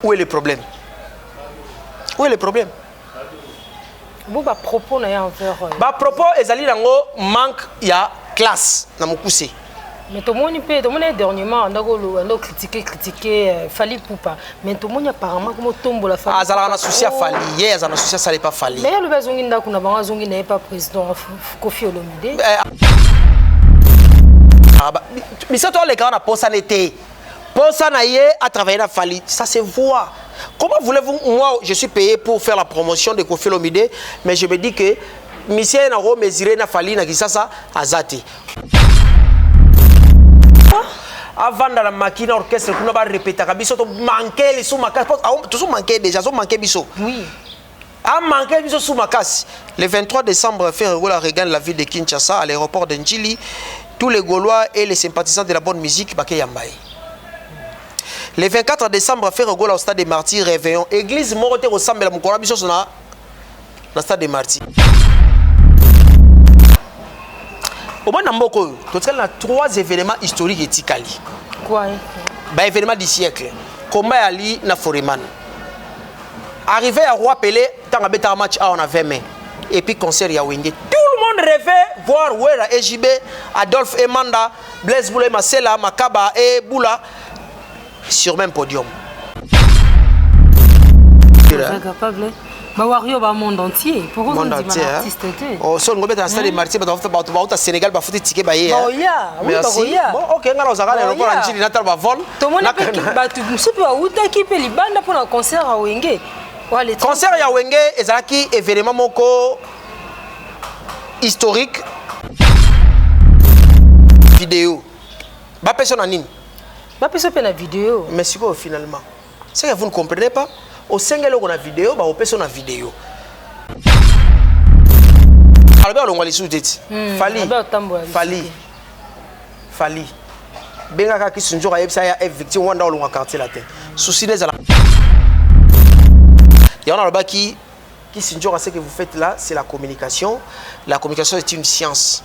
Où est le problème? Où est le problème? Bon, bah, propos n'a envers. Bah, propos, ezali nango manque ya classe na mukuse. Mais tout le monde peut, tout le monde dernièrement, on a critiqué Fali Poupa. Mais tout le monde apparemment comme tombe la famille. Ah, ça a un souci à Fali. Hier, ça a un souci à ça n'est pas Fali. Mais le bazongi ndako na banga zongi n'est pas président Kofi Olomide. Mais ça toi les gars on a pensé n'était. Pensé naïe à travailler à Fali, ça se voit. Comment voulez-vous, moi je suis payé pour faire la promotion de Kofi Olomide, mais je me dis que monsieur Naro mesuré na Fali na kisasa azati. Avant dans la machine orchestre, on va répéter. Biso to manquer les sous ma casse. Toujours manquer déjà, so manquer biso. Oui. A manqué biso sous ma casse. Le 23 décembre, Ferregola regagne la ville de Kinshasa à l'aéroport d'Njili. Tous les Gaulois et les sympathisants de la bonne musique baké yambaye. Le 24 décembre, Ferregola au stade des Martyrs, réveillon. Église Morote ressemble à mon corps biso na stade des Martyrs. Au moins, on a 3 événements historiques et tikali. Quoi? Bah, événements du siècle. Combat Ali na Foreman. Arrivé à Roi Pelé, tant à match on a 20 mai. Et puis concert Yawenge. Tout le monde rêvait voir Wera EJB, Adolphe Emanda, Blaise Boulay, Marcela, Makaba et Boula sur même podium. Capable. Wario va monde entier. Pourquoi monde entier, artiste était? Oh, son ngobeta na stade de Martyrs, ba Sénégal ba futi ticket ba yé. Oh ya, oui ba. Bon, OK, ngala ozaka na aéroport en Chili natal ba vol. Tout le monde peut ba tu musupi wa uta ki pe libanda pour un concert à Wenge. Concert ya Wenge ezalaki événement moko historique vidéo. Ba personne en ligne. Ba personne pe na vidéo. Mais c'est quoi finalement? C'est que vous ne comprenez pas. Au single on a vidéo, bah au personne a vidéo. Alors on va les sous-têtes. Fali. Benga ka ki sunjo ka yebisa ya victime wanda on va quartier la tête. Souci des ala. Et on a le bas qui sunjo ka ce que vous faites là, c'est la communication. La communication est une science.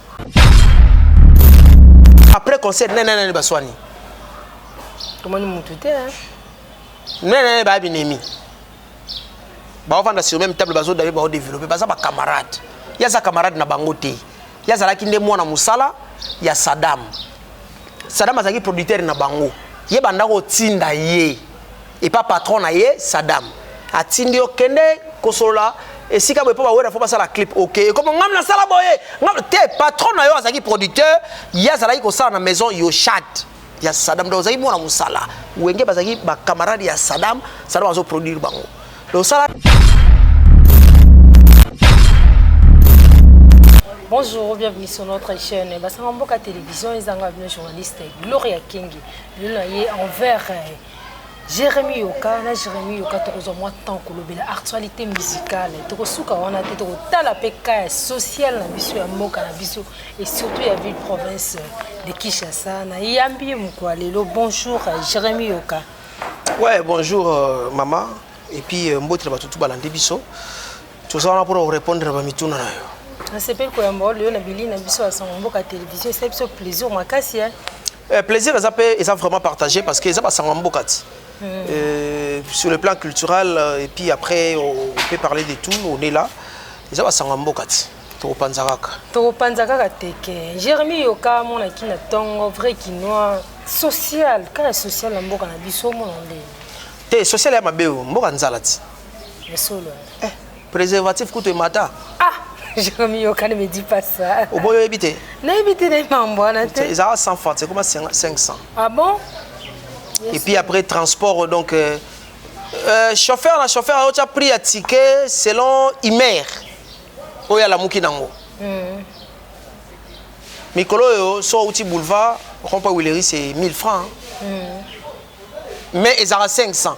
Après concert nanana baswani. Comment nous moutouté hein? Nanana ba binemi. Ba vanda sur même table bazo d'aller ba développer baza ba camarade. Ya za camarade na bangote. Ya za laki ndemo na musala ya Saddam. Saddam azaki producteur na bango. Ye banda ko tinda ye. Et pas patron na ye Saddam. Atindi okende kosola esika boye po ba wera fo ba sala clip OK. Et comme ngam na sala boye, ngam te patron na yo azaki producteur, ya za laki ko sala na maison yo chat. Ya Saddam do azaki mona musala. Wenge bazaki ba camarade ya Saddam, Saddam azo produire bango. Bonjour, bienvenue sur notre chaîne. Basangamboka Télévision, les journalistes Gloria Kengi. Envers Jérémy Yoka, Jérémy Yoka, tu as moi tant que la actualité musicale, tu as souka on a été au la PK sociale na biso ya moka na biso et surtout la ville province de Kinshasa. Na yambi mukwa lelo. Bonjour Jérémy Yoka. Ouais, bonjour maman. Et puis mbote na batutu balande biso. Tout ça on pour répondre à mituna na yo. C'est pas quoi mbo le na bili na biso Basangamboka Télévision, c'est un plaisir makasi hein. Plaisir ils ont vraiment partagé parce que ça Basangamboka. Sur le plan culturel et puis après on peut parler de tout, on est là. Ils ont Basangamboka. Topanzaka teke. Jérémy Yoka mona kina tongo vrai kinois social, quand social na mboka na biso mona ndé. Te social ya mabeo mboka nzala ti. Solo. Préservatif kuto mata. Ah, Jérémy Yoka ne me dis pas ça. Au boyo éviter. Na éviter na mambo na te. Ils ont 100 francs, c'est comme 500. Ah bon? Et puis après transport donc chauffeur a pris à ticket selon Imer. Oya la muki nango. Mikolo yo so outi boulevard, rond-point Willery c'est 1000 francs. Mais ils ont 500.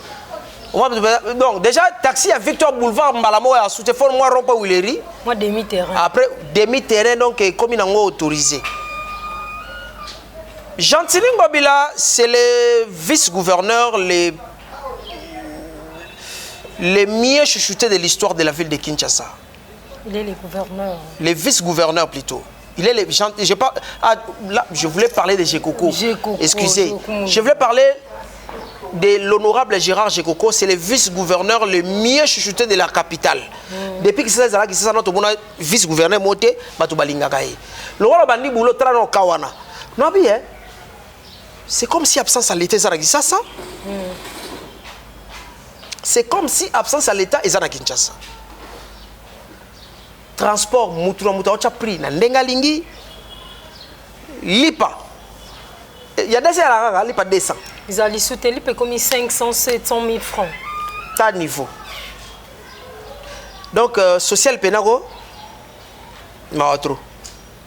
Donc déjà taxi à Victor Boulevard Mbalamo a soutenu moi rond-point Willery. Moi demi-terrain. Après demi-terrain donc comme ils ont autorisé. Gentili Ngobila, c'est le vice-gouverneur les mieux chouchoutés de l'histoire de la ville de Kinshasa. Il est le gouverneur. Le vice-gouverneur plutôt. Il est le là, je voulais parler de Gekoko. Excusez. Je voulais parler de l'honorable Gérard Jekoko, c'est le vice-gouverneur le mieux chuchoté de la capitale. Depuis que c'est ça, c'est notre vice-gouverneur monté, Batou Balingakaye. Le roi Bandi Boulot Trano Kawana. Non, bien. C'est comme si absence à l'État, ça. C'est comme si absence à l'État, ils en Kinshasa. Transport, Moutoura, tu as pris, Nandengalingi, Lipa. Il y a des gens Lipa 200. Ils ont soutenu comme 500, 700 000 francs. T'as niveau. Donc, social pénago, ma trop.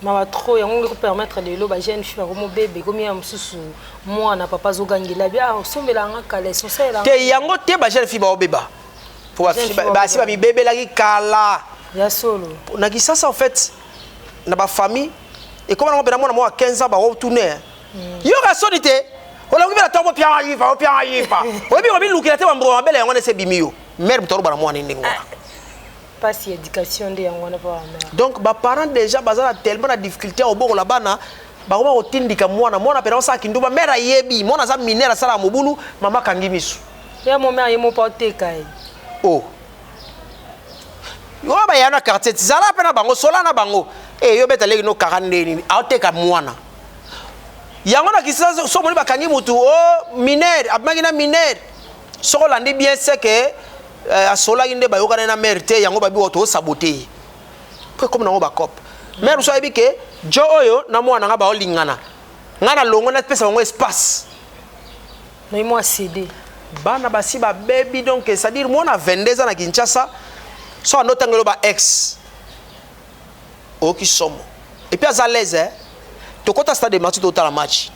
Ma trop, on peut permettre de l'eau, j'ai une fille, comme bébé, comme un sous moi, n'a pas gagné la bien, on se met là en calais, on se là. T'es yango, t'es ma jeune fille, bébé. Pour si ma bébé là, kala. Ya solo. Na qui ça en fait, na ba famille, et comme on a moi 15 ans, bah on tourne. Yo ka sonité. On a vu la tombe Pierre Ayifa, Pierre Ayifa. On a vu l'outil la tombe en belle, on a essayé bimio. Mère butoru bara moi n'ingo. Pas si éducation de on a pas mère. Donc ba parents déjà bazala tellement de difficulté au bord là-bas na ba ko otindika mwana pena sa kinduba mère ayebi mwana za minera sala mobulu mama kangimisu. Ya mon mère yemo pas tekai. Oh. Yo ba yana quartier zala pena bango sola na bango. Eh yo beta leki no 40 ni aoteka mwana. Yango na kisa so moni bakangi mutu oh mineur abangina mineur soko landi bien c'est que asola inde ba yokana na merde yango babi oto saboter ko comme nango ba cop mère so ebi ke jo oyo na mwana nga ba olingana ngana longo na pesa bango espace na moi cédé bana basi ba baby donc c'est à dire mona 22 ans na Kinshasa so anotangelo ba ex o ki somo et puis à l'aise hein. Tokota stade de match total match.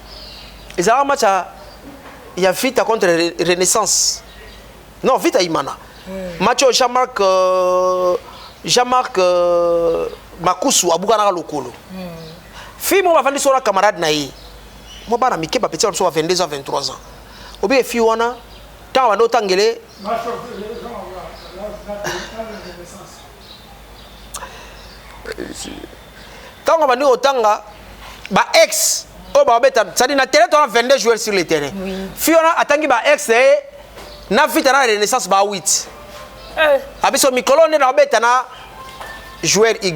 Et ça match il y a Vita contre Renaissance. Non, Vita Imana. Match Jean-Marc Makusu abukana lokolo. Fi mo bafandi sora camarade na yi. Mo bana mike ba petit so 22 ans 23 ans. Obi fi wana tant wa no tangele tant wa no tanga ba ex oh ba beta ça dit na terrain tu as 22 joueurs sur le terrain fiona atangi ba ex na vita na Renaissance ba 8 abiso mikolo ne na beta na joueur Y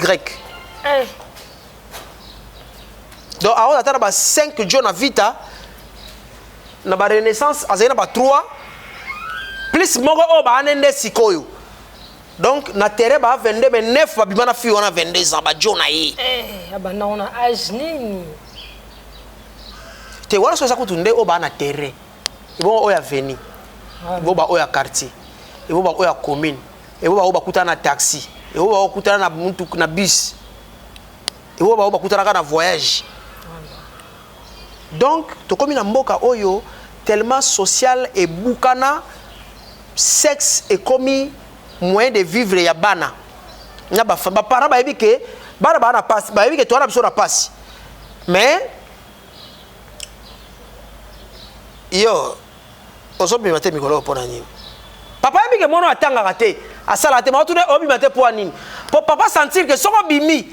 donc a on ba 5 joueurs na vita na ba Renaissance azena ba 3 plus moko oh ba anende sikoyo donc na terrain ba 22 mais 9 ba bimana fiona 22 ans ba jona yi abana on a âge nini te wala so sa kutunde o ba na terrain ibo o ya veni ibo ba o ya quartier ibo ba o ya commune ibo ba o ba kutana na taxi ibo ba o kutana na muntu na bus ibo ba o ba kutana na voyage donc to komi na mboka oyo tellement social et bukana sexe et commis moyen de vivre ya bana na ba parents ba ebike bana bana passe ba ebike to na biso na passe mais yo oso bi mate mikolo pona nini papa ebike mono atanga kate asala te ma tune obi mate po nini pour papa sentir que soko bimi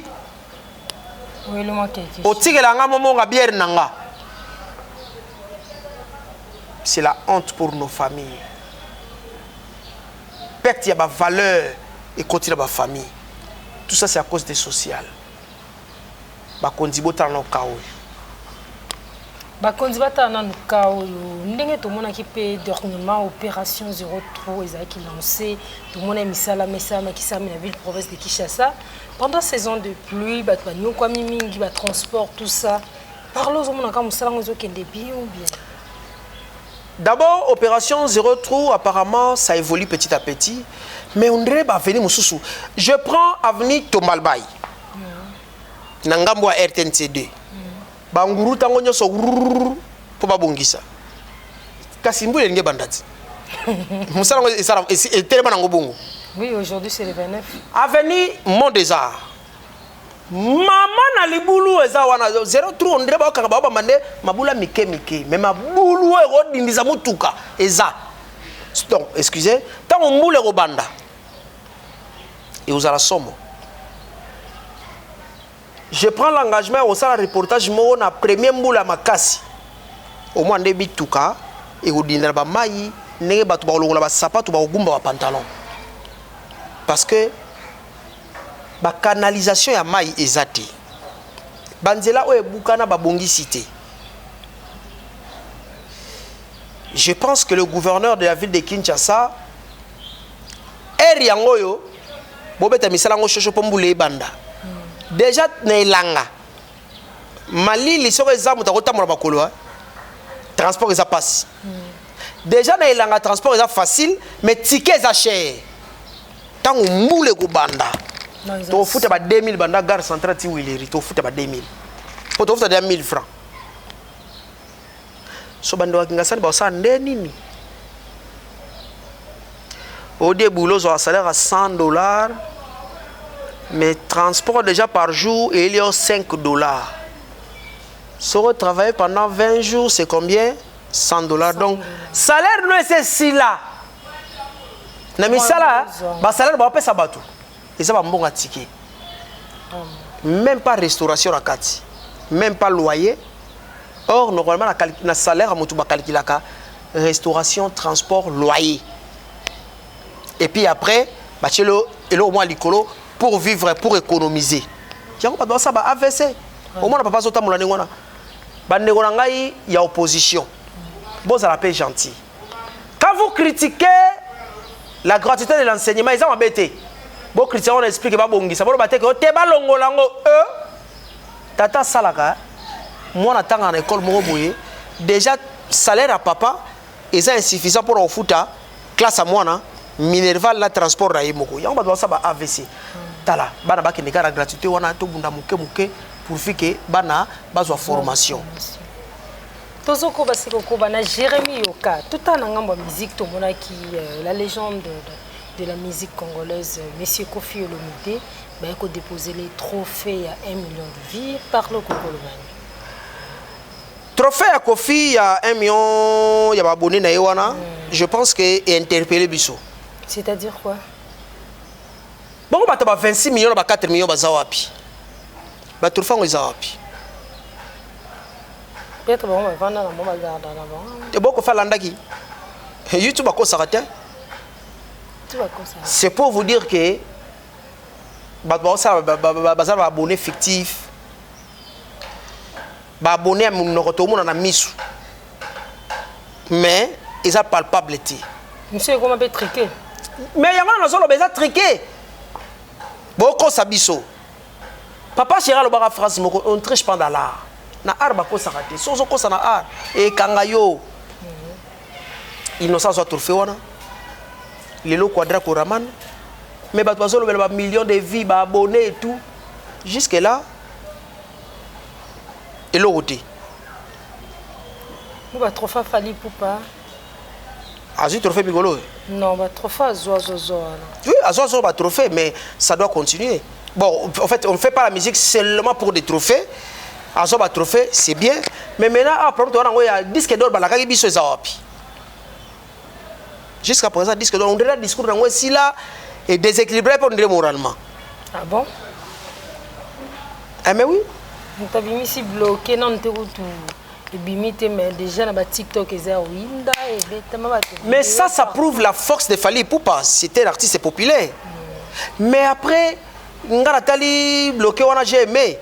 oui le manque o tigela nga momo nga bière nanga c'est la honte pour nos familles perte ya ba valeur et continue ba famille tout ça c'est à cause des sociales ba kondibota na kawo ba kondibota na kawo ndenge to mona ki pe dernièrement opération 03 ezaki lancé to mona misala mesama ki sami na ville province de Kinshasa pendant saison de pluie ba twanyo kwa mingi ba transport tout ça parlons au mona ka musala ngozo kende bien ou bien. D'abord, opération 03, apparemment, ça évolue petit à petit. Mais on dirait que venir Moussoussou. Je prends avenue Tombalbaï. Nangambo à RTNC2. Banguru tango nyoso pour babongisa. Kasimbu le nge bandati. Moussala est tellement ngobongo. Oui, aujourd'hui c'est le 29. Avenue Mont des Arts. Maman na libulu eza wana 03 on dirait ba kaka ba mande mabula mike mais mabulu e rodindiza mutuka eza donc excusez tant on moule robanda et aux ala somo je prends l'engagement au sala reportage mo na premier moule makasi au moins de bituka ekodindela ba mai ndenge bato bakolongola ba sapato bakogumba ba pantalon parce que ba canalisation ya mai ezate banzela oyo ebukana babongisi te. Je pense que le gouverneur de la ville de Kinshasa eri yango yo bobeta misala ngo shosho pombule ebanda déjà na elanga malili soko ezamu takotambola makolo transport eza passe déjà na elanga transport eza facile mais ticket eza cher tango mbule ko banda to futa ba 2000 banda gare centrale ti Wileri to futa ba 2000 po to futa de 1000 francs so bando wakingasani ba sa ndenini au début ils ont un salaire à $100 mais transport déjà par jour et il y a $5 si on travaille pendant 20 jours c'est combien $100 donc salaire nous c'est si là na misala ba salaire ba pesa bato et ça va mbonga ticket même pas restauration à kati même pas loyer. Or, normalement, le salaire, on va calculer restauration, transport, loyer. Et puis après, au moins l'écolo pour vivre, pour économiser. Il y a AVC. Au moins, on ne peut pas sauter mon année. Il y a opposition. Bon, ça la paix gentil. Quand vous critiquez la gratuité de l'enseignement, ils ont embêté. Bon, critiquez, on explique pas bon, ça va battre que tu es balongo lango tata salaka. Moi, en tant école, déjà, salaire à papa est insuffisant pour foutre classe à moi, Minerval, la transport, il y a un AVC. Tala, bana ba la gratuité, on a tout pour faire que bana besoin formation. Tozoko basiko bana Jérémy Yoka, tout en musique, tout le qui la légende de la musique congolaise, Monsieur Kofi Olomide, il a déposé les trophées à 1 million de vies par le Congolais. Trophée à Kofi, il y a 1 million, il y a abonné na Ewana. Je pense que est interpellé biso. C'est-à-dire quoi? Bon, bah 26 millions, bah 4 millions, bah zawapi. Bah trophée on zawapi. Peut-être bon, on va vendre dans mon bazar là-bas. Et beaucoup faire l'andaki. YouTube a quoi ça raté? C'est pour vous dire que bah ça bazar va abonné fictif. Bah abonné à mon retour na misu. Mais ils a palpable. Monsieur comment peut triquer? Mais il y a un solo besoin triqué. Beaucoup sabiso. Papa chéra le bara phrase on triche pendant l'art. Na arba ko sarate. Sozo ko sana art et kangayo. Innocent soit trophée wana. Lelo quadra ko raman. Mais ba solo ba millions de vies ba abonnés et tout. Jusque là. Et l'autre. Vous va trophée fali poupa. Azu trophée bigolo. Non, bah trophée zozo. Oui, zozo va trophée mais ça doit continuer. Bon, en fait, on ne fait pas la musique seulement pour des trophées. Azo va trophée, c'est bien, mais maintenant après on a disque d'or balaka biso zawapi. Jusqu'à présent disque d'or on dirait discours dans si là est déséquilibré pour dire moralement. Ah bon? Ah mais oui. On t'a mis si bloqué non te tout. Mais déjà dans TikTok mais ça prouve la force de Fally Ipupa. C'était l'artiste populaire. Mais après Ngaratali bloqué on a j'ai aimé.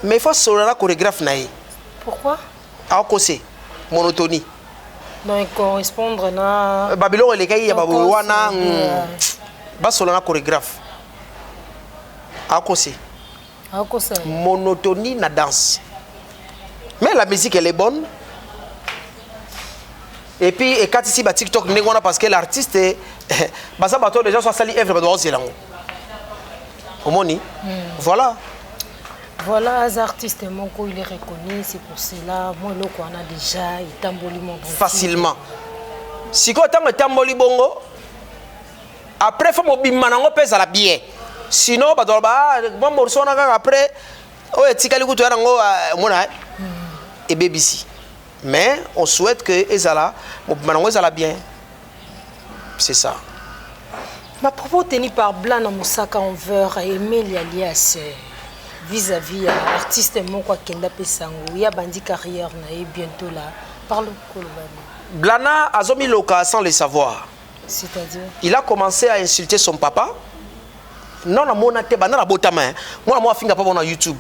Mais il faut solo la chorégraphe naï. Pourquoi? À cause monotonie. Donc correspondre na Babylone les gars il y a Babouana ba solo la chorégraphe. À cause monotonie na danse. Mais la musique elle est bonne. Et puis et quand ici TikTok n'est parce que l'artiste est basa bateau les gens sont sali œuvre ba c'est là. Omoni. Voilà. Voilà, les artistes mon co il est reconnu, c'est pour cela moi le quoi on a déjà il tamboli mon facilement. Si quoi tant tamboli bongo après faut mo bimanango pesa la bien. Sinon ba bon morceau na après oh etikali kutu yango mona et BBC. Mais on souhaite que Ezala, Ezala bien. C'est ça. Ma propos tenu par Blanc Moussaka envers Emile Alias vis-à-vis l'artiste Mokwa Kenda Pesango. Il y a bandi carrière na bientôt là. Parle Kolobani. Blana a zomi loka sans le savoir. C'est-à-dire? Il a commencé à insulter son papa. Non, non, mon até, banana botama. Moi, finga pas bon YouTube.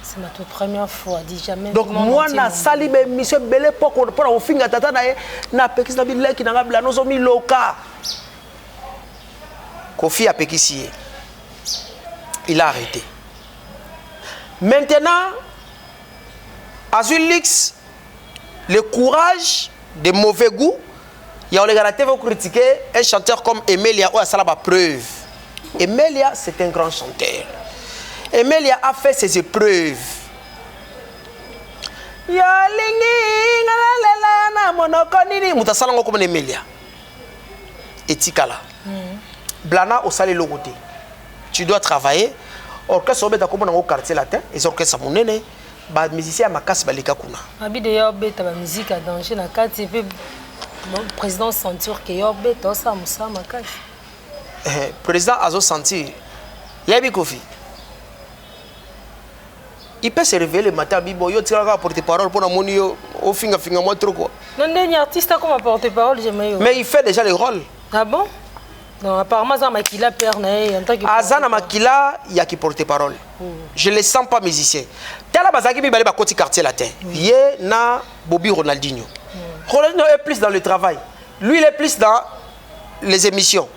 C'est ma toute première fois, dis jamais. Donc moi na sali be mission belé pour au finga tata na pekis na bile ki na Blana zomi loka. Kofi a pekisi. Il a arrêté. Maintenant, Azulix, le courage de mauvais goût, il y a les TV critiquer un chanteur comme Emelia ou a la preuve. Emelia, c'est un grand chanteur. Emelia a fait ses épreuves. Comme Emelia. Etikala. Blana au salé logoté. Tu dois travailler. Orchestre obeta comme dans quartier latin, et orchestre monene, ba musicien makas balika kuna. Abi de obeta ba musique à danger na quartier pe président sentir que obeta ça musa makas. Président azo sentir. Yabi Kofi. Il peut se réveiller le matin bibo yo tira porte-parole pour na moni yo au finga moi trop quoi. Non dernier artiste comme porte-parole j'aime yo. Mais il fait déjà le rôle. Ah bon? Non, apparemment, ça Makila perd en tant que. Azana Makila, il y a qui porte-parole. Je ne le sens pas musicien. Tala Bazaki Bibali ba côté quartier latin. Yé na Bobby Ronaldinho. Ronaldinho est plus dans le travail. Lui, il est plus dans les émissions.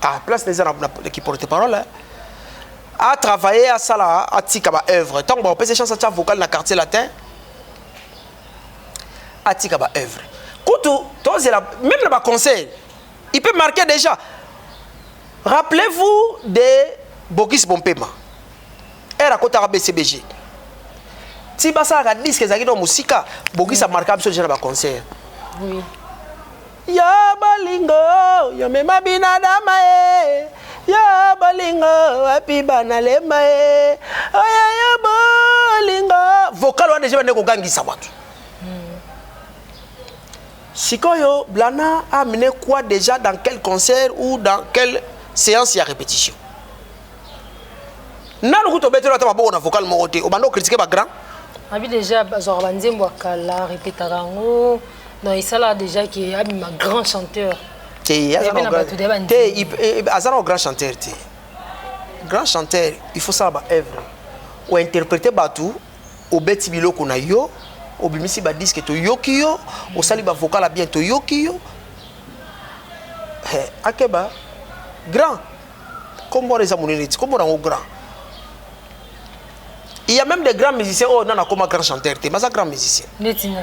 À place des gens qui porte-parole. À travailler à ça là, à Tikaba œuvre. Tant qu'on peut se chanter à vocal dans le quartier latin. À Tikaba œuvre. Koutou, même le conseil, il peut marquer déjà. Rappelez-vous de Bogis Bompema. Elle a côté BCBG. Si ça a disque que dans musique, Bogis a marqué absolument un concert. Oui. Ya balingo, ya mema binadama e. Ya balingo, api banalema e. Aya ya balingo. Vocal on déjà ndeko gangisa watu. Sikoyo Blana a amené quoi déjà dans quel concert ou dans quelle séance il y a répétition. Nanu kuto beto la taba na vocal moroté o bando critiquer ba grand. Abi déjà genre banzembo kala répétarango non il ça là déjà qui est ma grand chanteur. Té azana grand chanteur té. Grand chanteur, il faut ça ba œuvre ou interpréter batu au beti biloko na yo. Au bimisi ba disque to yokiyo, au sali ba vocal a bien to yokiyo. Akeba grand. Comme on les a monérés, comme on est grand. Il y a même des grands musiciens, oh non, comme un grand chanteur, mais un grand musicien. Netina.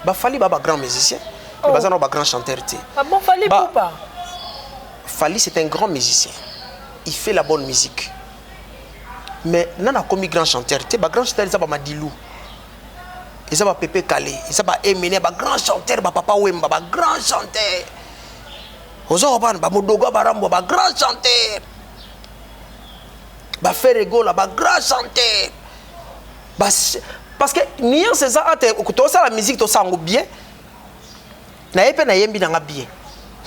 Bah Fali ba grand musicien, mais pas un grand chanteur. Ah bon Fali pas. Fali c'est un grand musicien. Il fait la bonne musique. Mais non, comme un grand chanteur, bah grand chanteur ça ba Madilou. Et ça va Pépé Calé, et ça va Emene, bah grand chanteur, bah Papa Wemba, bah grand chanteur. Ozoban, bah Modogo Barambo, bah grand chanteur. Bah Ferrego, bah grand chanteur. Bah, parce que niant c'est ça, tu as la musique, tu as bien. Na yepe na yembi na bien.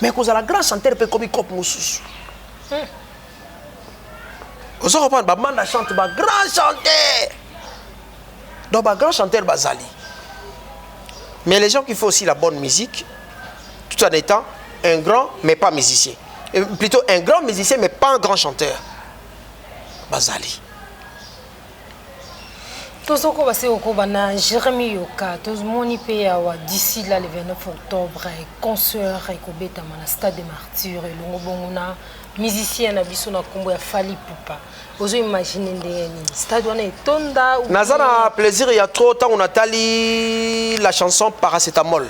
Mais quand la grand chanteur peut comme cop moussous. Ozoban, bah manda chante, bah grand chanteur. Donc bah grand chanteur Bazali. Mais les gens qui font aussi la bonne musique, tout en étant un grand mais pas musicien. Plutôt un grand musicien mais pas un grand chanteur. Bazali. Tout ce qu'on va se occuper, Jérémy Yoka, tout le monde y d'ici là le 29 octobre, concert et Kobeta na stade des martyrs et l'ongobongona musicien na biso na kombo ya Fali Poupa. Vous imaginez des stade on est tonda ou Nazana plaisir il y a trop temps on a tali la chanson Paracétamol.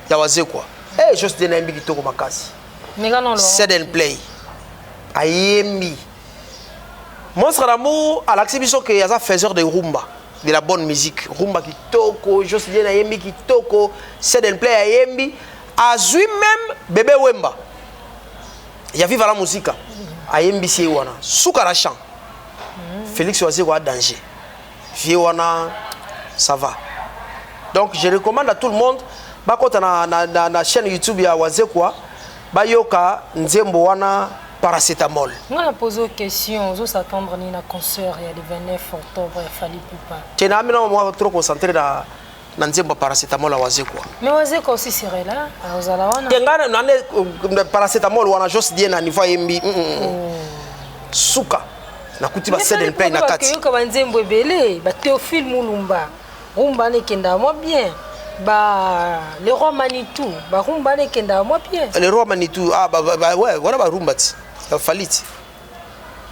Ya waze quoi. Eh juste de nambi kitoko makasi. Set and play. Ayemi. Monstre d'amour à l'axibiso que yaza faiseur de rumba. De la bonne musique, rumba kitoko, juste bien ayembi kitoko, set and play ayembi, azui même bébé Wemba. Il y a vive la musique, ayembi si wana, soukara chant. Félix Oazé wa danger. Vie wana, ça va. Donc je recommande à tout le monde, ba kota na chaîne YouTube ya Oazé quoi, ba yoka nzembo wana Paracétamol. On a posé une question, on s'attendre à un concert il y a le 29 octobre, il fallait pas. Tu n'as pas trop concentré na nzembo paracétamol awaze quoi. Mais waze quoi aussi serait là, ozala wana. Tengana nane paracétamol wana juste bien na niveau yembi. Suka. Na kuti ba seden pain na kati. Yo ka banzembo ebele, ba Théophile Mulumba. Rumba ne kenda moi bien. Ba le roi Manitou, ba rumba ne kenda moi bien. Le roi Manitou ouais, voilà ba rumba ti. Ba faliti.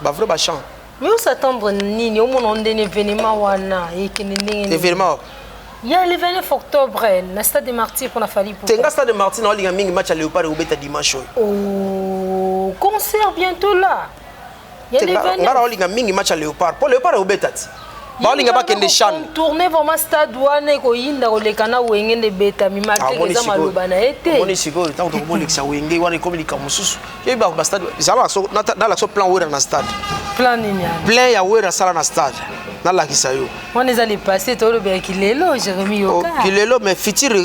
Ba vrai ba chant. Mais on s'attendre nini au monde on événement wana et que nini. Événement. Il y a l'événement octobre, na stade de Martyrs pour na fali pour. Tenga stade de Martyrs na linga mingi match à Léopard au beta dimanche. Oh, concert bientôt là. Il y a l'événement. Ngara linga mingi match à Léopard. Pour Léopard au beta ti. Ba linga ba kende chan. Tourner vraiment stade wana ko yinda ko lekana wenge ne beta mi marqué que za maloba na été. Moni siko tant to ko lexa wenge wana ko lika mususu. Ye ba stade. Zala so na la so plan wera na stade. Plan nini? Plein ya wera sala na stade. Na la kisayo. On est allé passer tout le bien Kilelo, Jérémy Yoka. Oh, Kilelo mais futur le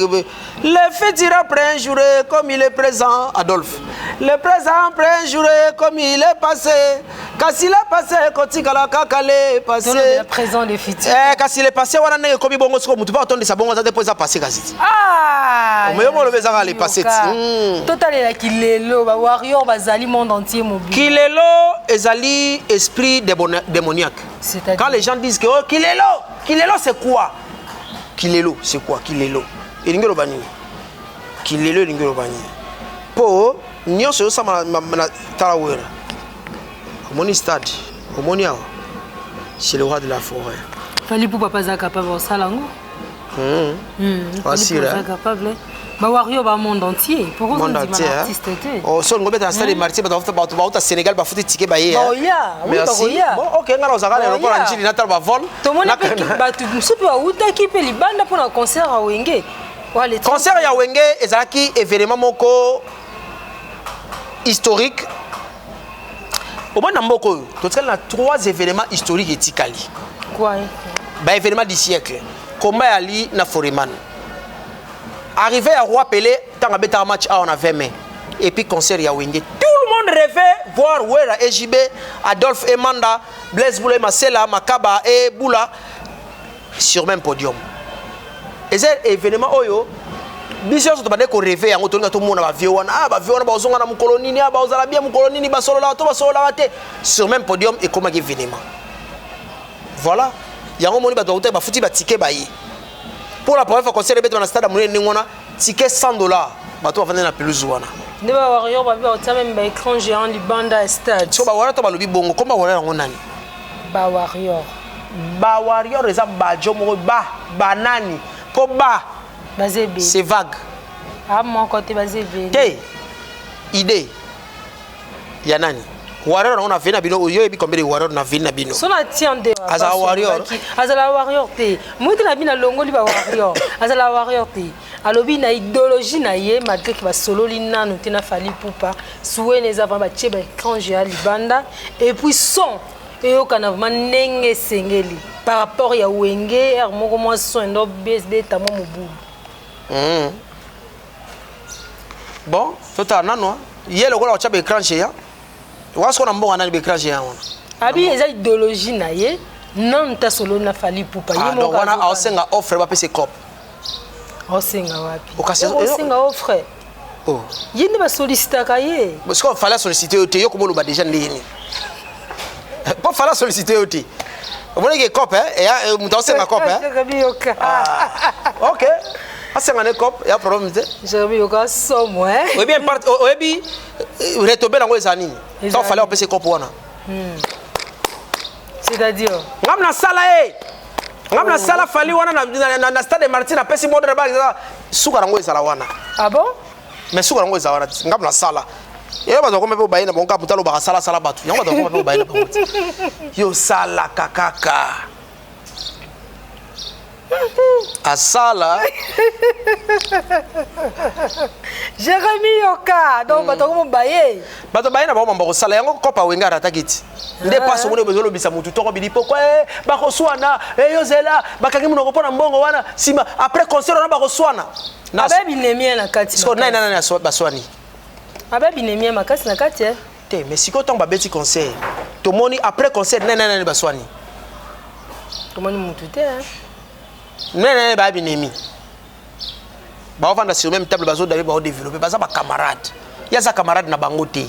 futur après un jour comme il est présent Adolphe. Le présent après un jour comme il est passé. Quand il est passé quand il a kakale passé. Le présent le futur. Quand il est passé wana ne comme bongo siko mutu ba otonde sa bongo za depois passer kasi. Ah! Mais mo le bezanga le passé. Total la Kilelo ba warrior bazali monde entier mobile. Kilelo ezali esprit démoniaque. Quand les gens disent que oh, Kilelo c'est quoi? Kilelo c'est quoi? Kilelo. Elingelo bani. Kilelo elingelo bani. Po nyonso yo sama na tarawera. Omoni stade, omoni awa. C'est le roi de la forêt. Fali pour papa za capable de salango. Voici là. Capable. Ba wario ba monde entier. Pourquoi on dit artiste te? Oh, son ngobeta na stade Martyrs ba uta Sénégal ba futi ticket ba ye. Oh ya, oui ba ya. Bon, OK, ngala ozaka na report njili na tal ba vol. To mona pe ba tu musupi wa uta ki pe libanda pour un concert à Wenge. Wale concert ya Wenge ezalaki événement moko historique. Au moins, il y a 3 événements historiques etikali. Quoi? Bah, événement du siècle. Comment Ali na Foreman. Arrivé à Roi Pelé, tant que un match on a 20 mai. Et puis concert ya Wenge. Tout le monde rêvait voir Wera EJB, Adolphe Emanda, Blaise Boulay, Marcela, Makaba et Boula sur même podium. Et c'est événement oyo. Bisio to bande ko rêver yango to ngato mona ba vieux wana ba vieux wana ba zonga na mukolonini ba ozala bien mukolonini ba solo la to ba solo la te sur même podium et comment événement. Voilà, yango moni ba doute ba futi ba ticket ba yi. Pour la première fois concert bet dans le stade amune ngona ticket $100 ba to vendre na pelouse wana. Ne ba warrior ba ba ota même ba écran géant du banda stade. So ba wara to ba lobi bongo comme ba wara yango nani? Ba warrior. Ba warrior eza ba jomo ba banani po ba c'est vague. Ah, mon côté bazébe. Hey, idée. Yanani. Warrior on a vu na bino yo ebi combien de warrior na vu na bino. So na tiende. Azala warrior. Azala warrior te. Mutu na bina longo li ba warrior. Azala warrior te. Alobi na idéologie na ye malgré que ba solo li nanu te na fali poupa. Soué les avant ba tcheba quand j'ai ali banda et puis son et au kana manenge sengeli par rapport ya Wenge er moko mo son ndo BSD tamo mobu. Bon, total nano. Hier le gars a chapé écran géant. Est-ce qu'on a bon analyse écran géant? Abi eza idéologie na ye non ta solo na fali poupa ye mo wana a senga offre ba pese cop. O senga wapi? O senga offre. Oh. Yindi ba solliciter ka ye. Parce qu'on fallait solliciter oté yo ko ba déjà ndeni. Pas fallait solliciter oté. Vous voyez que cop hein et muta senga cop hein. OK. Asa ngane cop ya problème te. Jérémy Yoka somo hein. Oui bien part oyebi retober nango ezani. Ça fallait opérer cop wana. C'est-à-dire ngamna sala ngamna sala fali wana na stade Martyrs na pesi modre ba suka nango ezala wana. Ah bon? Mais suka nango ezala wana ngamna sala. Yo ba zoko mpe bayina bonka putalo ba sala sala batu. Yango ba zoko mpe bayina bonka. Yo sala kakaka. Asala Jérémy Yoka donc bato ko baye bato bayina ba mamba ko sala yango kopa wenga ratakiti nde paso mone bezolo bisa mutu toko bilipo kwa ba ko swana yo zela bakangi munoko pona mbongo wana sima après concert na ba ko swana na abebi nemie na kati sko nai nana ba swani abebi nemie makasi na kati te mais siko tong ba beti concert to moni après concert nai nana ba swani to moni mutu te Nene ba binemi. Ba vanda sur même table bazo d'aller ba développer baza ba camarade. Ya za camarade na bango te.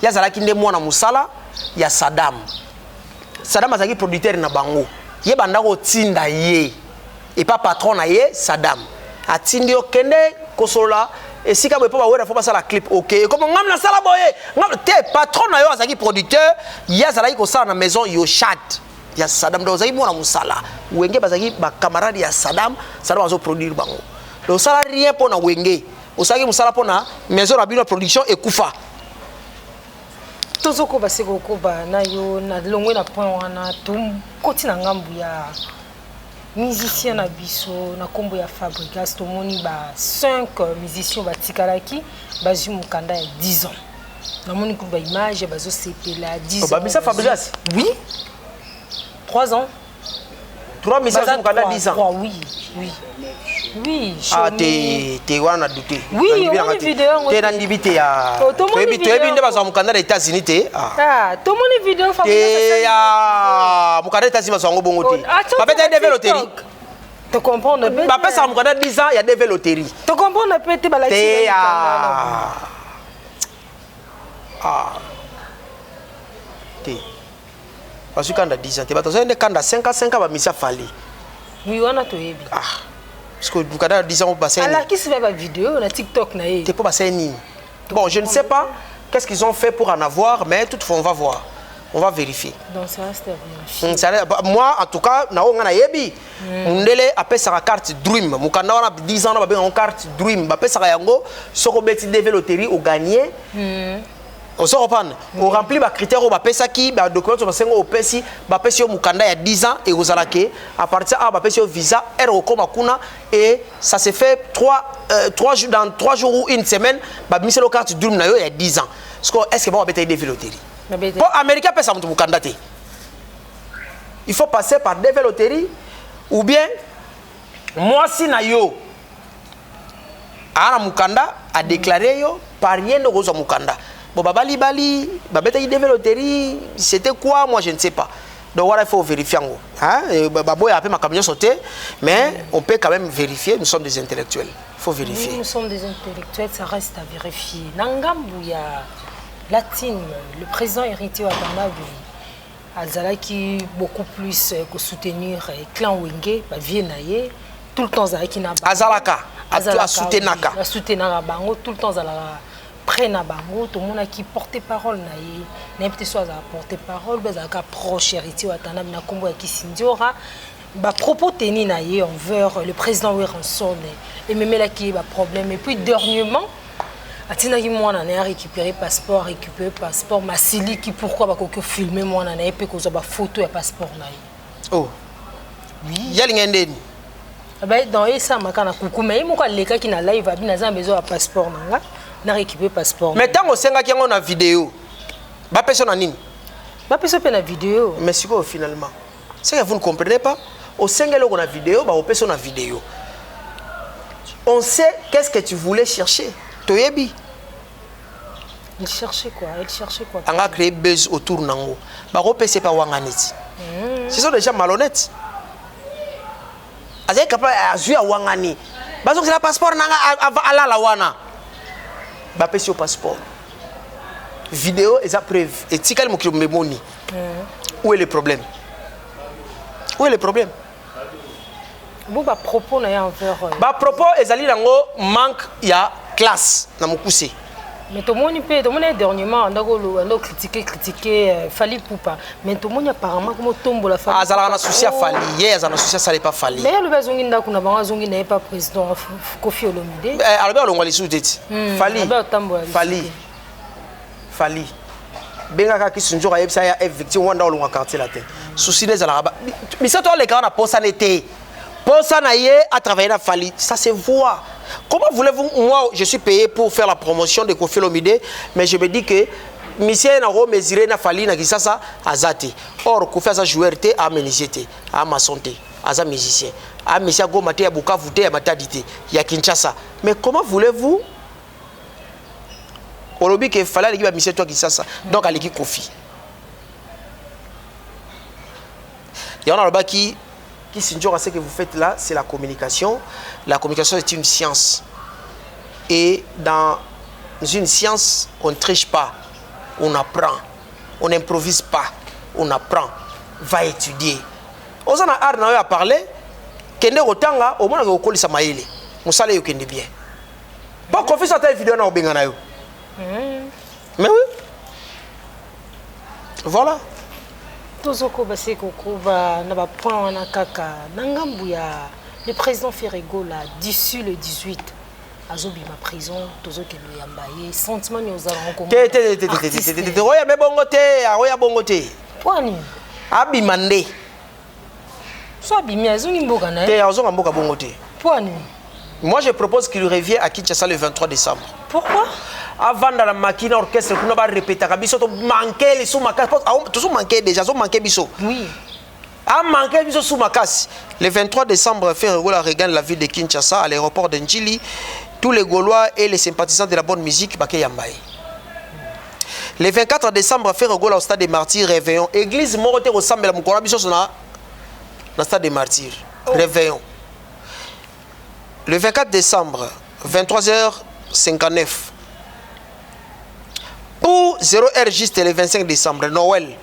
Ya za la kinde mwana musala ya Saddam. Saddam azaki producteur na bango. Ye banda ko tinda ye. Et pas patron na ye Saddam. Atindi okende kosola et si comme pas ouais faut passer la clip OK comme ngam na sala boye ngam te patron na yo azaki producteur ya zala ko sala na maison yo chat ya Saddam do zaki mwana musala wenge bazaki ba camarade ya Saddam azo produire bango le sala rien pour na wenge osaki musala pour na maison na bino production ekufa tozoko baseko ko ba na yo na longwe na point wana tum koti na ngambu ya musicien na biso na kombo ya Fabrigas tomoni ba 5 musiciens batikalaki bazwi mukanda ya 10 ans na moni ko ba image bazo sepela 10 ans ba bisa Fabrigas oui 3 ans 3 musiciens mukanda 10 ans oui oui oui ah te wana douté oui on vidéo te na ndibite ya tebi nde bazwa mukanda na États-Unis te ah to moni vidéo Fabrigas ya mukanda États-Unis bazwa ngo bongo te ba beta de veloterie te comprendre ba pesa mukanda 10 ans ya de veloterie te comprendre peut-être ba la te te parce que quand 10 ans te bato zende kanda 5 ans ba misa fali oui wana to yebi parce que mukanda 10 ans bassin alors qui se fait la vidéo na TikTok na ye te pas bassin ni bon je ne sais pas qu'est-ce qu'ils ont fait pour en avoir mais toutefois on va voir on va vérifier donc ça reste vérifier moi en tout cas na onga na yebi mundele apesa ka carte dream mukanda wana 10 ans na ba benga carte dream ba pesa ka yango soko beti de loterie au gagner on se reprend on remplit ba critères ba pesa ki ba documents ba sengo opesi ba pesi yo mukanda ya 10 ans et ozala ke à partir à ba pesi yo visa ero koma kuna et ça se fait 3 jours dans 3 jours ou une semaine ba miselo carte dream na yo ya 10 ans est-ce que ba beta de loterie pour américain pesa mutu mukanda te il faut passer par des loteries ou bien moi si na yo ana mukanda a déclaré yo par rien de rosa mukanda bon babali bali babeta yi loterie c'était quoi moi je ne sais pas donc voilà il faut vérifier hein baboya a peu ma camion sauté mais on peut quand même vérifier nous sommes des intellectuels il faut vérifier oui, nous sommes des intellectuels ça reste à vérifier nangambu ya latine le président héritier wa Banabi azalaki beaucoup plus que soutenir clan Wenge ba vienaye tout le temps azalaki na azalaka soutenaka soutenaka bango tout le temps azalaka près na bango tout le monde qui porte parole na ye n'importe soit à porter parole bazalaka proche héritier wa Banabi na kombo ya Kisindiora ba propos tenus na ye envers le président Werenson et même là qui ba problème et puis dernièrement atina ki mwana na récupérer passeport Masili qui pourquoi ba ko filmer mwana na pe ko zo ba photo ya passeport na ye oh oui yali ngendeni ba dans ça makana kuku mais moko leka ki na live abi na za besoin ya passeport nanga na récupérer passeport mais tango senga ki ngo na vidéo ba personne na nini ba personne pe na vidéo mais c'est quoi finalement c'est que vous ne comprenez pas au sengelo ko na vidéo ba personne na vidéo on sait qu'est-ce que tu voulais chercher toyebi il cherchait quoi on a créé buzz autour nango ba repese pa wanganeti ce sont des gens malhonnêtes azai capable azui a wangani bazo c'est la passeport nanga ala la wana ba pesi au passeport vidéo et ça preuve et tikal mo ki memoni où est le problème bon ba propos na ya envers ba propos ezali nango manque ya classe na mukuse mais tout le monde peut tout le monde dernièrement on a critiqué Fali Poupa mais tout le monde apparemment comme tombe la Fali azala na souci à Fali hier azala souci ça n'est pas Fali mais le bazongi ndako na banga zongi n'est pas président Kofi Olomide Albert Longwali souteti Fali benga ka kisunjo ka yebisa ya victime wanda olonga quartier la tête souci des ala ba misato le kana posa nete posa na ye a travailler na Fali ça se voit. Comment voulez-vous, moi je suis payé pour faire la promotion de Kofi Olomide, mais je me dis que monsieur n'a pas mesuré na Fali na kisasa azati. Or Kofi a joueur té a menisité, a maçon té, a musicien, a monsieur Goma té a Bukavu té a Matadi il y a Kinshasa. Mais comment voulez-vous Olobi que Fali l'équipe a monsieur toi kisasa, donc à l'équipe Kofi. Il y en a là-bas qui qui s'ignorent à ce que vous faites là, c'est la communication. La communication est une science. Et dans une science, on ne triche pas, on apprend. On n'improvise pas, on apprend. Va étudier. On a art à parler, kende otanga, au moins on colle sa maïle. On sale yo kende bien. Pas confiance à ta vidéo na obengana yo. Mais oui. Voilà. Tozoko basi kokuba na ba point wana kaka nangambu ya le président Ferrego là d'ici le 18 azobi ma prison tozokelo yambaye sentiment ni ozala rencontrer te oya me bongo te oya bongo te kwani abimande so abimi azongi mboka na te azonga mboka bongo te kwani. Moi, je propose qu'il revienne à Kinshasa le 23 décembre. Pourquoi? Avant dans la machine orchestre, on va répéter, on manquait les sous-macasse. Tout manquait déjà, on manquait biso. Oui. A manqué biso sous-macasse. Le 23 décembre, Ferrego regagne la ville de Kinshasa à l'aéroport de Njili. Tous les Gaulois et les sympathisants de la bonne musique, Baké Yambaye. Le 24 décembre, Ferrego au stade des Martyrs, réveillon. Église Morote ressemble à Moukoura biso dans le stade des Martyrs. Réveillon. Le 24 décembre, 23h59. Pour 0h juste le 25 décembre, Noël,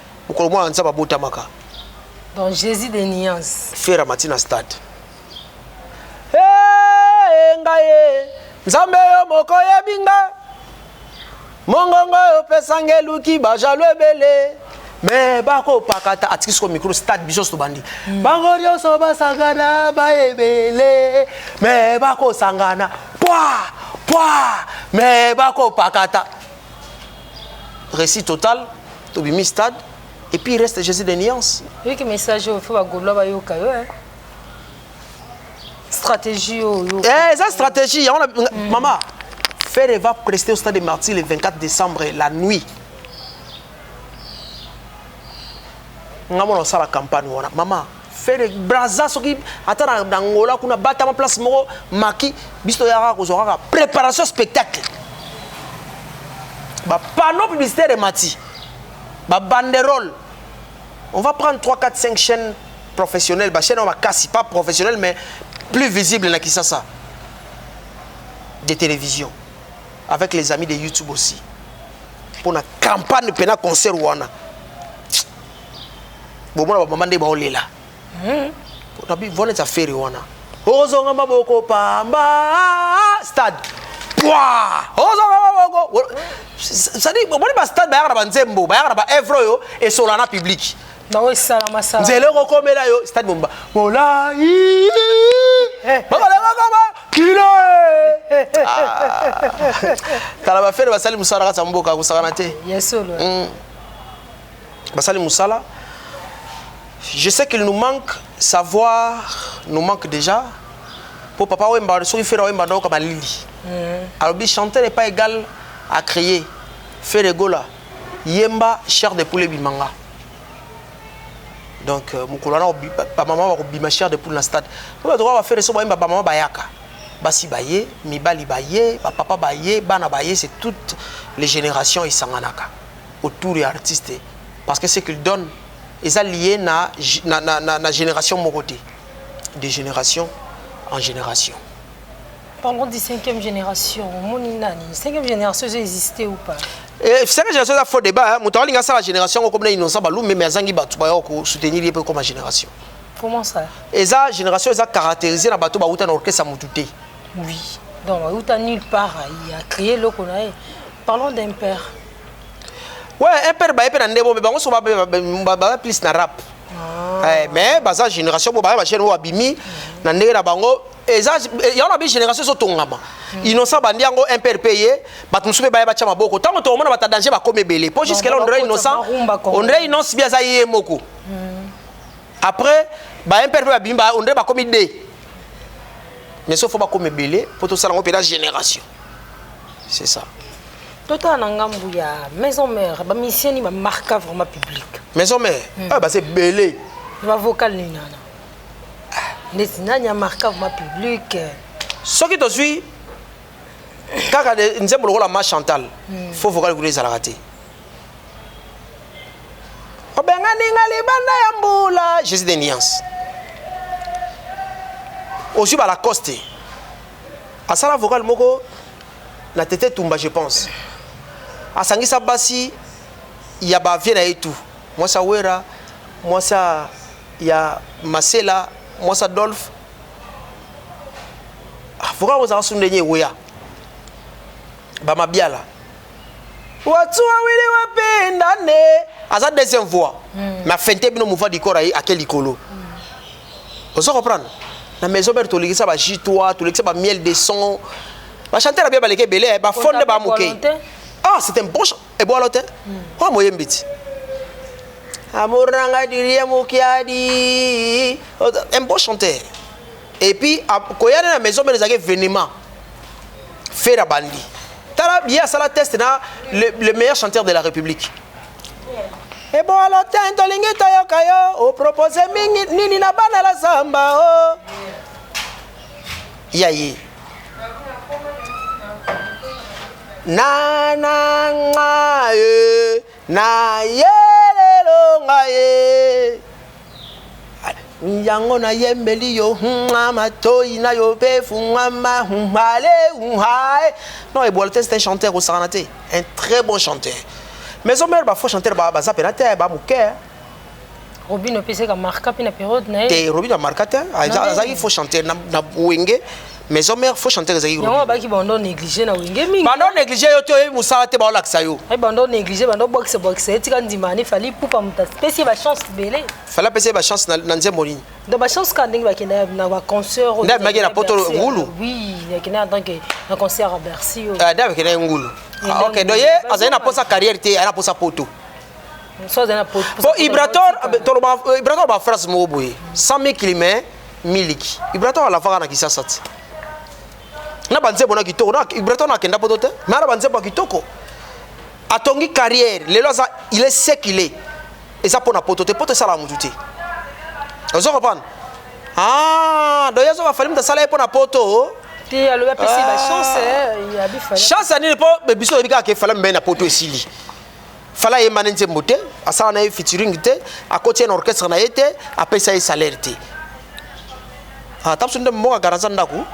dans Jésus des nuances. Faire matin stade. Hey, ngaye, nzambe yo moko yebinga. Mongongo yo pesange luki bajalwe bele. Mais bako pakata atikis ko micro stade bisos to bandi. Bango yo so basangana ba ebele. Mais bako sangana. Poa. Mais bako pakata. Récit total, to bimi stade et puis il reste Jésus des nuances. Oui que message au faut ba golo ba yo kayo hein. Stratégie yo. Ça stratégie, on a maman. Faire va prester au stade des Martyrs le 24 décembre la nuit. Ngamona sala campagne wana mama faire braza soki ata na ngola kuna bata ma place moko maki bisto yaka kozora préparation spectacle ba panneau publicitaire mati ba banderole on va prendre 3 4 5 chaînes professionnelles ba chaîne on va casser pas professionnelles mais plus visibles na Kinshasa de télévision avec les amis de YouTube aussi pour la campagne pena concert wana. Bomona ba mamande ba olela. Pour tabi vone za feri wana. Ozonga maboko pamba stade. Pouah! Ozonga maboko. Ça dit bomona ba stade ba yaka ba nzembo, ba yaka ba evro yo et solana public. Ba we sala masala. Nzele ko komela yo stade bomba. Mola yi. Ba ba ba kilo. Tala ba feri ba sali musala ka samboka ko sakana te. Yesolo. Ba sali musala. Je sais qu'il nous manque savoir, nous manque déjà. Pour papa Wemba, il fait Wemba donc comme Lili. Alors chanter n'est pas égal à crier. Faire des gola. Yemba chair de poulet bimanga. Donc mukulana maman va bima chair de poulet dans stade. On va faire ça Wemba maman bayaka. Basi baye, mibali baye, papa baye, bana baye, c'est toutes les générations isanganaka autour des artistes parce que ce qu'ils donnent ils sont liés na génération moroté. De génération en génération. Parlons de 5e génération. Moninani, 5e génération, ça existait ou pas? 5e génération, ça faut débat. Moutalinga, la génération, comme nous sommes, mais Azangi Batou, soutenir les comme génération. Comment ça? Et ça, génération, ça caractérisé dans Batou, Baouta, orchestre, Moutouté. Oui. Donc, Baouta, nulle part, il a créé le qu'on a. Parlons d'un père. Ouais, un père baye pe na ndebo mais bango so ba plus na rap. Mais baza génération bo ba chaîne wa bimi na ndenge na bango eza ya na bi génération so tongama. Innocent bandi yango un père payé batu musupe baye ba chama boko. Tango to mona bata danger ba comme belé. Pour jusqu'à là on dirait innocent. On dirait innocent bien ça yé moko. Après ba un père ba bimba on dirait ba comme idée. Mais sauf faut ba comme belé pour tout ça on peut la génération. C'est ça. Tota nangambu ya maison mère ba mission ni ba marque vraiment public. Maison mère ah bah c'est belé. Ba vocal ni nana. Netina nya marque vraiment public. Ce qui te suit kaka de nzembo lokola ma Chantal faut vocal ku les raté. Obenga ninga libanda ya mbula Jésus des nuances. aussi ba la coste à ça la vocal moko la tête tumba je pense à sangisa basi il y a ba viena et tout moi ça wera moi ça il y a Marcela moi ça Dolph vocal vous a sundenye weya ba mabiala watu wawili wapendane asa deuxième voix mais fente bino mouvement du corps à quel icolo vous comprenez na maison mère to likisa ba jitoa to likisa ba miel de son ba chanter la bien ba leke belé ba fonde ba moké ah c'est un bon et bon l'autre quoi moyen biti amour nanga diria mokiadi un bon chanteur et puis quand il y a la maison mère les événements faire bandi tala bien ça la test na le meilleur chanteur de la République. Et bon alors tento lingi toyoka yo o propose mingi nini na bana la samba o yayi na ngaye na yelelo ngaye yango na yembeli yo matoi na yo befu mama male unhae non et bon c'est un chanteur au Saranate un très bon chanteur. Mais on va faut chanter ba za penate ba muke Robin pese ka marka pina période na te Robin a marka te za il faut chanter na wenge mais on faut chanter za Robin non ba ki bando négliger na wenge mingi bando négliger yo to musala te ba olakisa yo ai bando négliger bando boxe etika ndimani fali pupa muta spécial ba chance belé fala pese ba chance na nzemoni de ba chance ka ndingi ba kina na ba concert nda magi na poto ngulu oui ya kina en tant que un concert à Bercy da kina ngulu ok donc ye azana pour sa carrière te ana pour sa poto so azana poto bon Ibrator ba phrase mo boye 100 000 kilomètres miliki Ibrator la faka na kisasa ti na banze bona kitoko na Ibrator na kenda poto te mais na banze ba kitoko atongi carrière lelo ça il est séculé et ça pour na poto te poto ça la mututé vous comprenez ah donc yazo va falloir me sala pour na poto ti alo ba pesi ba chance ya bi fala chance ani po biso bika ke fala mbe na poto esili fala ye manenze moté asala na featuring te a côté un orchestre na yete a pesa y salaire te ah tapsu ndem mo garantie ndako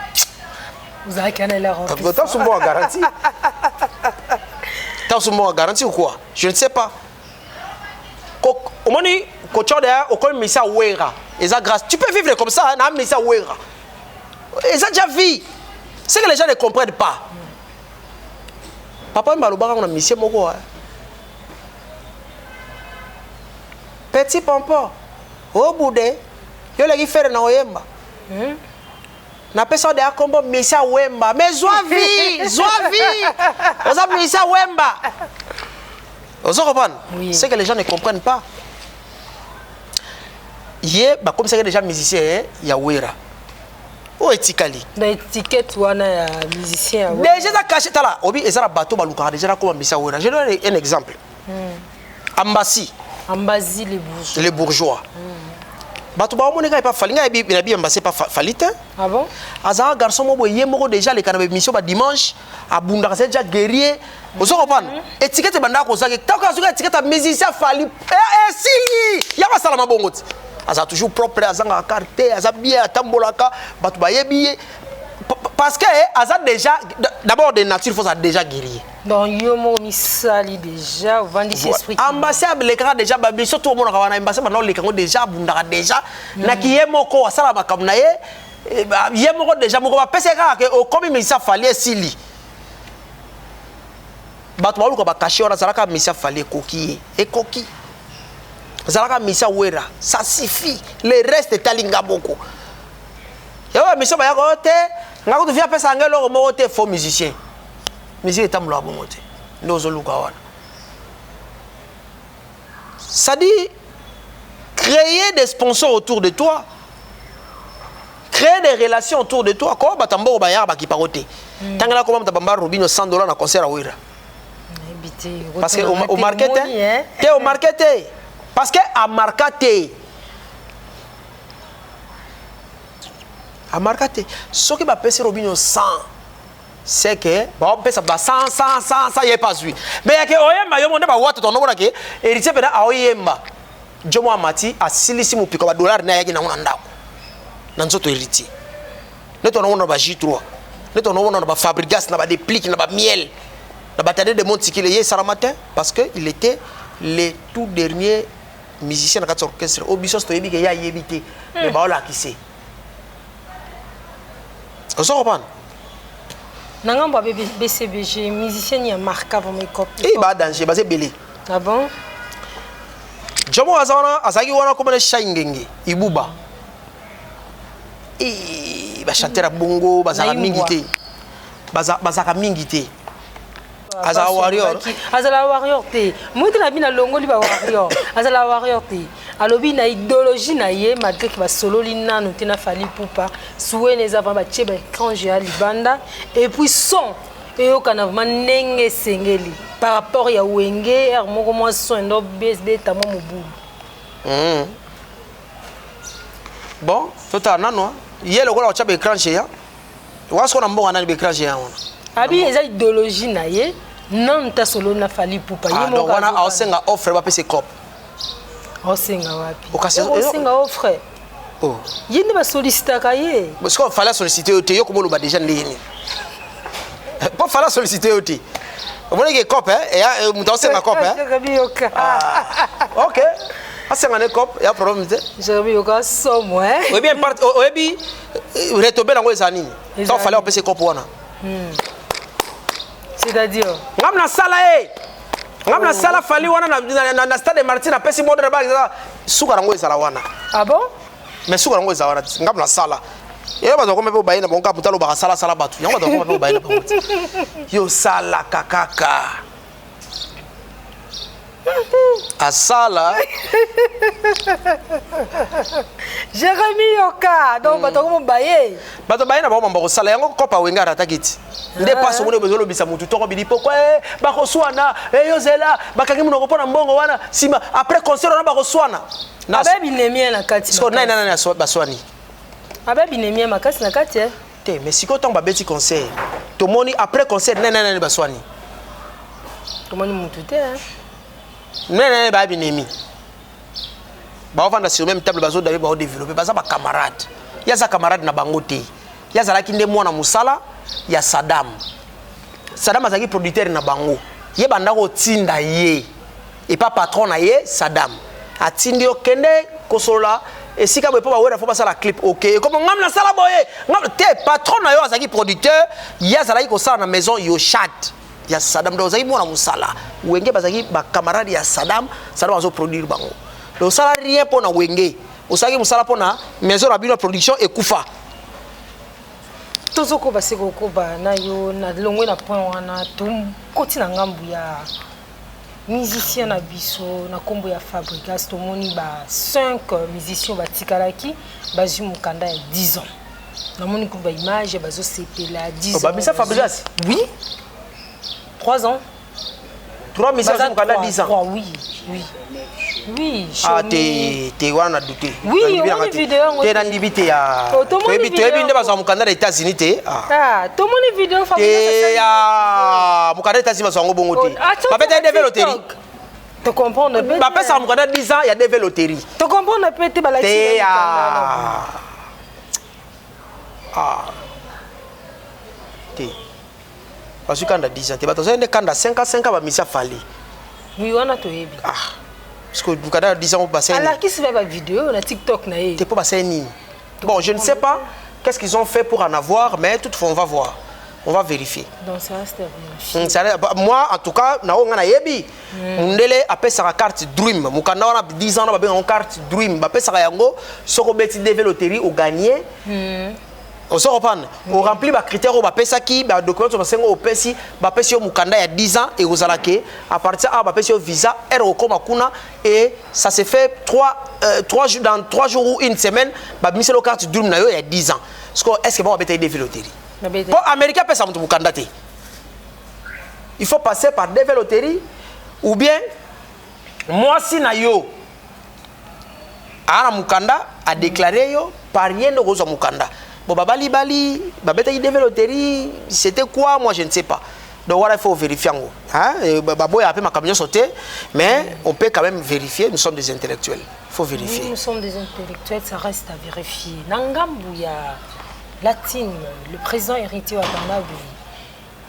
vous avez qu'à la remplir tapsu mo garantie tapsu mo garantie ou quoi je ne sais pas au moni ko choda o ko misa wera eza grâce tu peux vivre comme ça na misa wera eza déjà vie. C'est que les gens ne comprennent pas. Papa Mbalouba on a mission moko. Petit pompo. Au boudé, yo legi faire na oyemba. Na pesa de akombo misa wemba. Mais joie vie. On a misa wemba. Vous comprenez? C'est que les gens ne comprennent pas. Yé ba comme ça que les gens musiciens ya wera. O etikali na étiquette wana ya musicien déjà ça caché tala obi ezala bateau baluka déjà comme misa wera je donne un exemple Ambassi les bourgeois bateau ba moneka pas falinga bi na bi Ambassi pas falite ah bon azara garçon mo boye moko déjà les canaux mission ba dimanche abunda c'est déjà guerrier vous comprenez étiquette banda ko ça que ta ka étiquette musicien fali si ya ba sala mabongoti aza toujours propre azanga carte aza bien atambolaka batu bayebi parce que aza déjà d'abord de nature faut ça déjà guerrier donc yo mo misali déjà vandi esprit ambassade le grand déjà babi surtout au monde kawana ambassade non le kango déjà bundaka déjà na kiyemoko asala makamna ye yemoko déjà moko ba peseka que au comme misa fali esili batu baluka ba cacher ora salaka misa fali koki e koki zalaka misa wera ça suffit le reste talinga beaucoup yawa misa ba yakote ngako tufia pesa ngelo mo te faux musicien musique etamlo abongo te ndozo luka wana ça dit créer des sponsors autour de toi créer des relations autour de toi ko batambo ba ya ba kiparote tangala ko mtabamba Robinho $100 na concert à wera parce que au marketing te au marketing parce que à marketing à marketing ce qui va passer Robinho 100 c'est que bon pesa ba 100 il est pas lui mais que oyemba yo monde ba watu to nomona ke héritier pena oyemba jomo amati asilisi mupiko ba dollar na yaki na una ndako na nzoto héritier Nous avons un J3. Nous avons un Fabrigas, un déplique, un miel. Un bataille de Montikile hier ça matin parce qu'il était le tout dernier musicien dans l'orchestre. Au Bissos, il y a évité. Mais voilà qui c'est. Vous comprenez? Nangamba BCBG, musicien, il y a marqué pour mes copies. Il y a danger, c'est belé. Ah bon? Jomo Azana, Azagi wana comme le Shaingenge, Ibuba. Et ba chanter à bongo, bazaka mingité. Bazaka mingité. Azala warrior. Azala warrior te. Mutu na bina longo li ba warrior. Azala warrior te. Alobi na idéologie na ye malgré que ba solo li nanu te na fali poupa. Soué les avant ba tcheba quand j'ai à libanda et puis son et au kana manenge sengeli par rapport ya wenge er moko mo son ndo BSD tamo mubu. Bon, tota nano. Yé le gola tchaba écran géant. Wasko na mbonga na écran géant. Abi eza idéologie na ye non ta solo na fali poupa ye mo wana aosenga offre ba pese cop osenga wapi osenga offre oh yindi ba solliciter ka ye parce qu'on fallait solliciter oté yo komolo ba déjà ndeni pas fallait solliciter oté on voulait que cop et muta osenga cop OK asenga ne cop ya problème te je yo ka somo oui bien part oui bi retober ngo ezanini donc fallait pese cop wana c'est-à-dire ngamna sala ngamna sala fali wana na stade Martin pesi modre ba suka rango ezala wana ah bon mais suka rango ezala wana ngamna sala yo bazo kombe ba ina bonka putalo ba sala sala batu yango bazo kombe ba ina bonka yo sala kakaka asala Jérémy Yoka donc bato ko baye bato baye na ba mamba ko sala yango kopa wenga atakiti nde paso mone bezolo bisa mutu toko bilipo kwa ba ko swana yo zela bakangi munoko pona mbongo wana sima après concert na ba ko swana na ba binemie na kati so nana na baswani ba binemie makasi na kati te mais siko tong ba beti concert to moni après concert nana baswani to moni mutu te nana ba binemi ba vanda sur même table bazo d'aller ba développer baza ba camarade ya za camarade na bango te ya za laki nde mwana musala ya Saddam azaki producteur na bango ye banda ko tinda ye et pas patron na ye Saddam atindi okende kosola esika boye po ba wera fo ba sala clip OK comme ngam na sala boye ngam te patron na yo azaki producteur ya za laki ko sala na maison yo chat ya Saddam do azaki mwana musala wenge bazaki ba camarade ya Saddam azo produire bango le sala rien pour na wenge osaki musala pour na maison na bino production ekufa tozoko baseko ko ba na yo na longwe na point wana tum koti na ngambu ya musicien na biso na kombo ya Fabrigas to moni ba 5 musiciens batikalaki bazi mukanda ya 10 ans na moni ko ba image bazo sepela 10 ans ba bisa Fabrigas oui 3 ans 3 musiciens mukanda 10 ans oui oui ah te wana douté oui on a vidéo te na ndibite ya tebi nde bazo mukanda les États-Unis te ah to moni vidéo Fabrigas ya mukanda États-Unis bazo ngo bongo te ba pete de veloterie te comprendre ba pesa mukanda 10 ans ya de veloterie te comprendre pete ba la te ya te parce que kanda 10 ans te bato zende kanda 5 ans ba misa fali oui wana to yebi parce que mukanda 10 ans bassin alors qui se fait la vidéo na TikTok na ye te po bassin ni bon je ne sais pas qu'est-ce qu'ils ont fait pour en avoir mais toutefois on va voir on va vérifier donc ça reste moi en tout cas na on na yebi mundele apesa ka carte dream mukanda wana 10 ans na ba carte dream ba pesa yango soko beti de veloterie au gagner on se reprend on remplit ba critères au ba pesa ki ba document ba sengo au pesi ba pesi mukanda ya 10 ans et aux alake à partir à ba pesi visa ero koma kuna et ça se fait 3 jours dans 3 jours ou une semaine ba miselo carte dream na yo ya 10 ans est-ce que ba beta de veloterie pour américain pesa mutu mukanda te il faut passer par des veloteries ou bien moi si na yo ana mukanda a déclaré yo par rien de gozo mukanda bon bali babeta qui développerie c'était quoi moi je ne sais pas donc voilà il faut vérifier en gros hein baboya a peu ma camion sauté mais on peut quand même vérifier nous sommes des intellectuels il faut vérifier nous sommes des intellectuels ça reste à vérifier nangambu ya latine, le président héritier Watanabe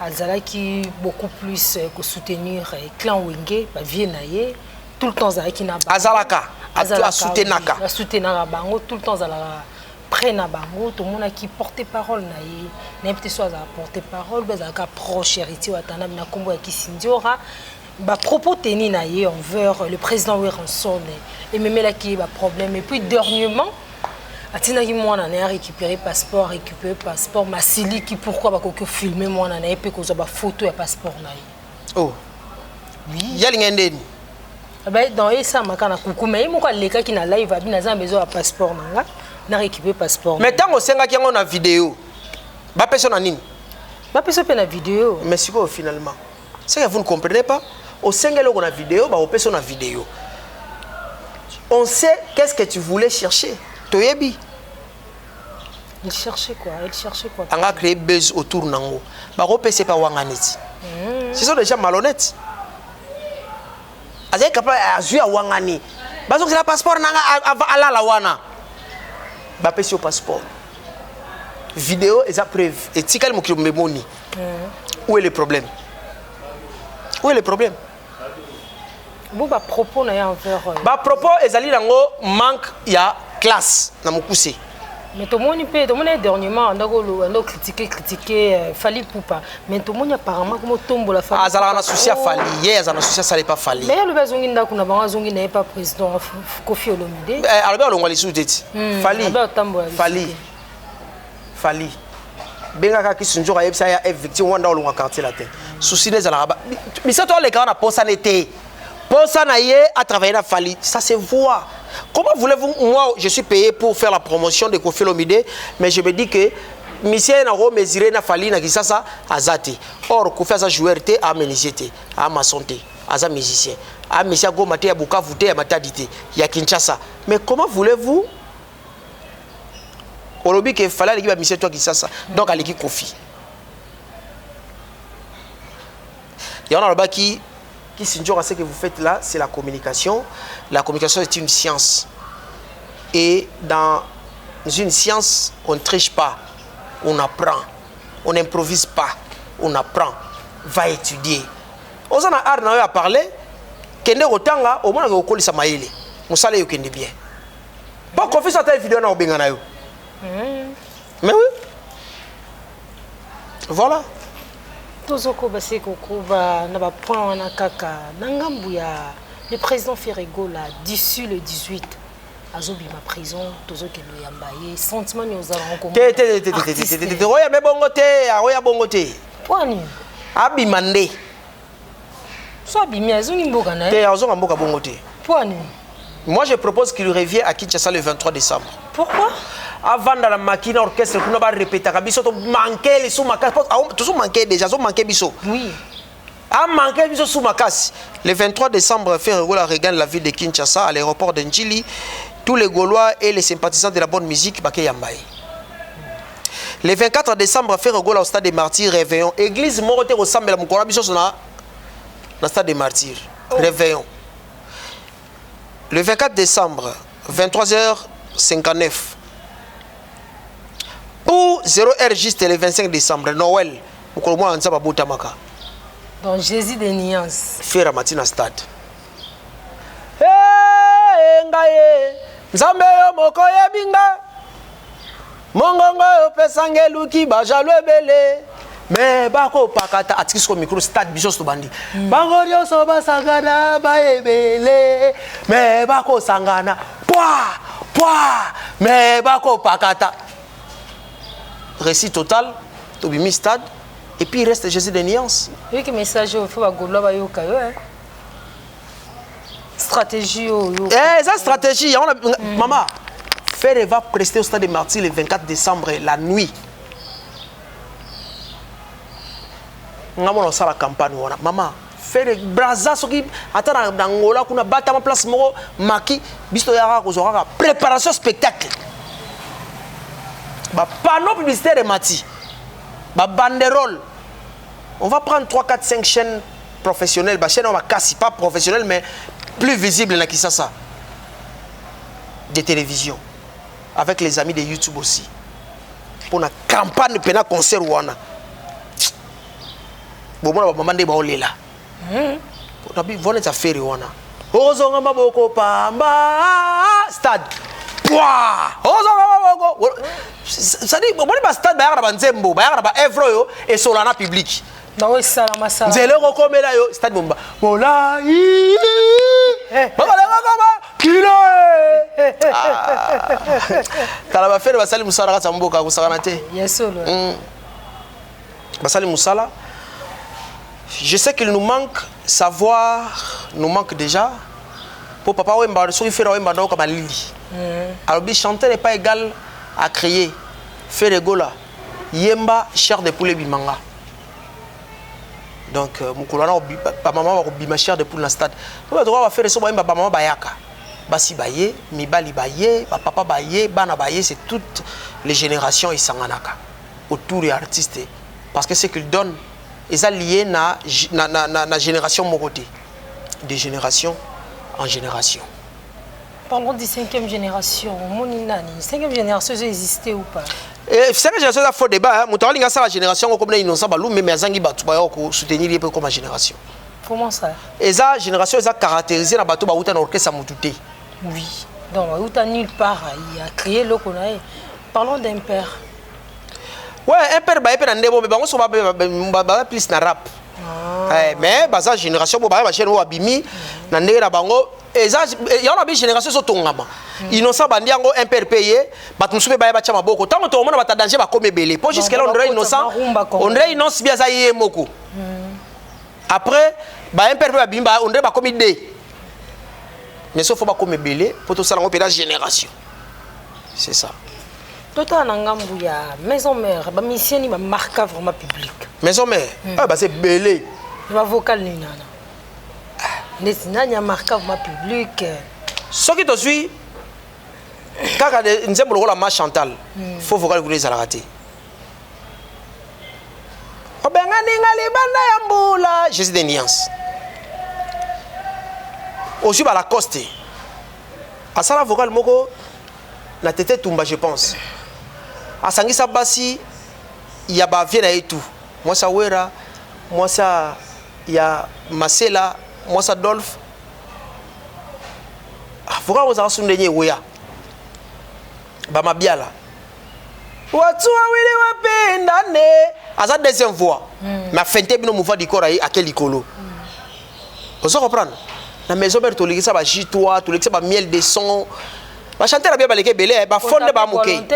azalaki beaucoup plus que soutenir clan Wenge, ba vie naie, tout le temps azalaki na ba azalaka soutenaka soutenaka bango tout le temps azalaka près na bango tout le monde qui porte parole naie, n'importe soit à porter parole, ba azalaka proche héritier Watanabe na kombo ya Kisindiora. Bah, propos tenus envers le président Werenson et même là qui a problème et puis dernièrement Atina qui moi on a récupéré passeport Massili qui pourquoi bah que filmer moi on a et puis qu'on a photo et passeport na oh oui yali ngendeni bah dans ça makana kuku mais moi les gars qui na live abi na za besoin de passeport nanga na récupérer passeport mais tant au senga qui on a vidéo ba personne en ligne ba personne na vidéo mais c'est quoi finalement c'est que vous ne comprenez pas au Sénégal on a vidéo bah au personne a vidéo on sait qu'est-ce que tu voulais chercher toyebi il cherchait quoi on a créé buzz autour nango bah au PC pas wanganeti ce sont des gens malhonnêtes azay capable azui a wangani bah donc c'est la passeport nanga ala la wana bah PC au passeport vidéo et ça preuve et tikal mo kilo memoni où est le problème. Où est le problème? Bon, bah, propos envers. Bah, propos, ezali nango manque ya classe na mukuse. Mais tout le monde dernièrement on a critiqué Fali Poupa. Mais tout le monde apparemment comme tombe la famille. Azala na souci à Fali, hier azala souci à ça pas Fali. Mais le bazongi ndako na banga zongi n'est pas président Kofi Olomide. Albert Longwali souteti. Fali. Benga ka kisunjo yebisa ya victime wanda olunga quartier la terre. Souci des alaba. Mais ça toi les gars na posa n'était. Posa na yé à travailler na Fali, ça se voit. Comment voulez-vous moi je suis payé pour faire la promotion de Kofi Olomide mais je me dis que monsieur na ro mesurer na Fali na kisasa azati. Or Kofi a joueur té a menisité, a maçon té, a musicien. A monsieur go maté ya Bukavu té ya Matadi ya Kinshasa. Mais comment voulez-vous Olobi que fallait l'équipe à monsieur toi qui ça donc à l'équipe Kofi. Il y en a là-bas qui s'ignorent à ce que vous faites là, c'est la communication. La communication est une science. Et dans une science, on ne triche pas, on apprend. On n'improvise pas, on apprend. Va étudier. On a art à parler. Kende otanga au moins que ça maïle. On sale yo kende bien. Pas confiance à ta vidéo na obengana yo. Mais oui. Voilà. Tozoko baseko kuba na ba point wana kaka nangambu ya le président Ferrego là d'ici le 18 azobi ma prison tozoke no yambaye sentiment ni ozala encore te oya me bongo te oya bongo te kwani abi mande so abi mi azongi mboka na te azonga mboka bongo te kwani. Moi je propose qu'il revienne à Kinshasa le 23 décembre. Pourquoi? Avant dans la machine orchestre qu'on va répéter kabiso to manquer les sous makas tout manquer déjà so manquer biso. Oui. A manquer biso sous makas. Le 23 décembre Ferrego regagne la ville de Kinshasa à l'aéroport de Njili. Tous les Gaulois et les sympathisants de la bonne musique bake yambaye. Le 24 décembre Ferrego au stade des Martyrs réveillon église morote ressemble la mukora biso na stade des Martyrs réveillon. Le 24 décembre 23h59 pour 0h juste le 25 décembre Noël donc Jésus de Niance faire matina stade hey ngaye nzambe yo moko yebinga mongongo yo pesangelu ki bajalwebele mais bako pakata atiki ko micro stade biso bandi bangorio so basangana baebele mais bako sangana mais bako pakata récit total to bimi stade et puis il reste Jésus de Niance. Oui que message il faut ba golo ba yoka yo stratégie yo ça stratégie on a maman Ferre va prester au stade des Martyrs le 24 décembre la nuit. Ngamona sala campagne wana mama Ferre braza soki ata na ngola kuna bata ma place moko maki bisto yaka ko zoka préparation spectacle ba panneau publicitaire mati ba banderole on va prendre 3 4 5 chaînes professionnelles ba chaîne on va casser pas professionnelles mais plus visibles na Kinshasa de télévision avec les amis de YouTube aussi pour la campagne pena concert wana bon moi maman nde baolela na bi vona za feri wana ozonga maboko pamba stade Pouah! Ça dit, bon, les stades, bah, bah, nzembo, bah, bah, evro yo, et sur la public. Bah oui, ça, la masse. Nzele roko mela yo, stade bomba. Mola yi. Baba la baba, kilo. Kala ba faire basali musala ka samboka ko sakana te. Yesolo. Basali musala. Je sais qu'il nous manque savoir, nous manque déjà. Pour papa Wemba, il fait Wemba donc comme Lili. Alors, chanter n'est pas égal à créer. Faire des gola. Yemba, chair de poulet bimanga. Donc, Moukoulana, maman va bima chair de poulet dans le stade. On va faire ça, maman bayaka. Basi baye, mibali baye, papa baye, bana baye, c'est toutes les générations ils s'enganaka autour des artistes. Parce que ce qu'ils donnent, ils sont liés na génération moroté. De génération en génération. Parlons de 5e génération. Moninani, 5e génération, ça existait ou pas? 5e génération, ça faut débat. Moutali nga la génération comme innocent balou mais azangi batu ba ko soutenir les comme génération. Comment ça? Et ça génération ça caractérisé na batu ba uta na orchestre mututé. Oui. Donc uta nulle part, il a créé le konae. Parlons d'un père. Ouais, un père ba epé na ndebo mais bango so ba plus na rap. Mais baza génération bo ba chaîne abimi na ndenge na bango eza ya na bi génération so tongama innocent bandi yango un père payé batu musupe ba cha maboko tango to mona bata danger ba comme belé pour jusqu'à là on dirait innocent innocent bien ça yé moko après ba un père ba bimba on dirait ba comme idée mais sauf faut ba comme belé pour tout ça on peut la génération c'est ça. Toto nangambu ya maison mère ba mission ni ba marque vraiment public. Maison mère ah bah c'est belé. Va vocal ni nana. Nesinanya marque vraiment public. Ce qui te suit kaka de nzembo lokola ma Chantal faut vocal ku les raté. Obenga ninga libanda ya mbula Jésus des nuances. Aussi ba la coste. À ça la vocal moko la tête tumba je pense. À Sangisa Bassi, il y a Baviera et tout. Moi, ça Wera, moi, ça, il y a Marcela, moi, ça Dolph. Pourquoi vous avez souligné Wea? Bama Biala. Watu wawili wapendane. À sa deuxième voix. Ma fente bino mouvement du corps à quel icolo. Vous comprenez? La maison mère, tu ça va gitois, tu ça va miel de son. Va chanter la bien balé belé, va fondre ba mouké.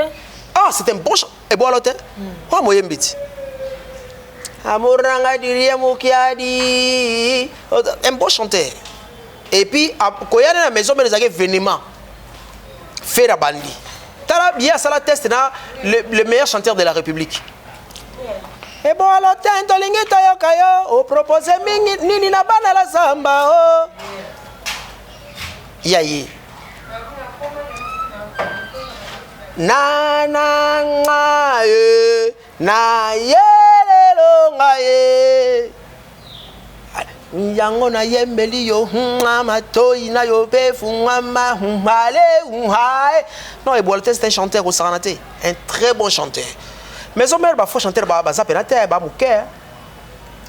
Ah, c'est un bon chant. Et bon l'autre. Quoi moyen bit. Amour nanga diria moukiadi. Un bon chanteur. Et puis quand il y a dans la maison mais les avez vénément. Faire la bandi. Tala bien ça la test na le meilleur chanteur de la République. Et bon alors t'as lingi toyokayo au proposer nini na bana la samba oh. Yaye. Na na ngaye na yelelo ngaye yango na yembeli yo matoi na yo befu ngama male unhae. Non, et Boaltes c'est un chanteur au Saranate, un très bon chanteur. Mais au mère ba faut chanter ba za penate ba muke.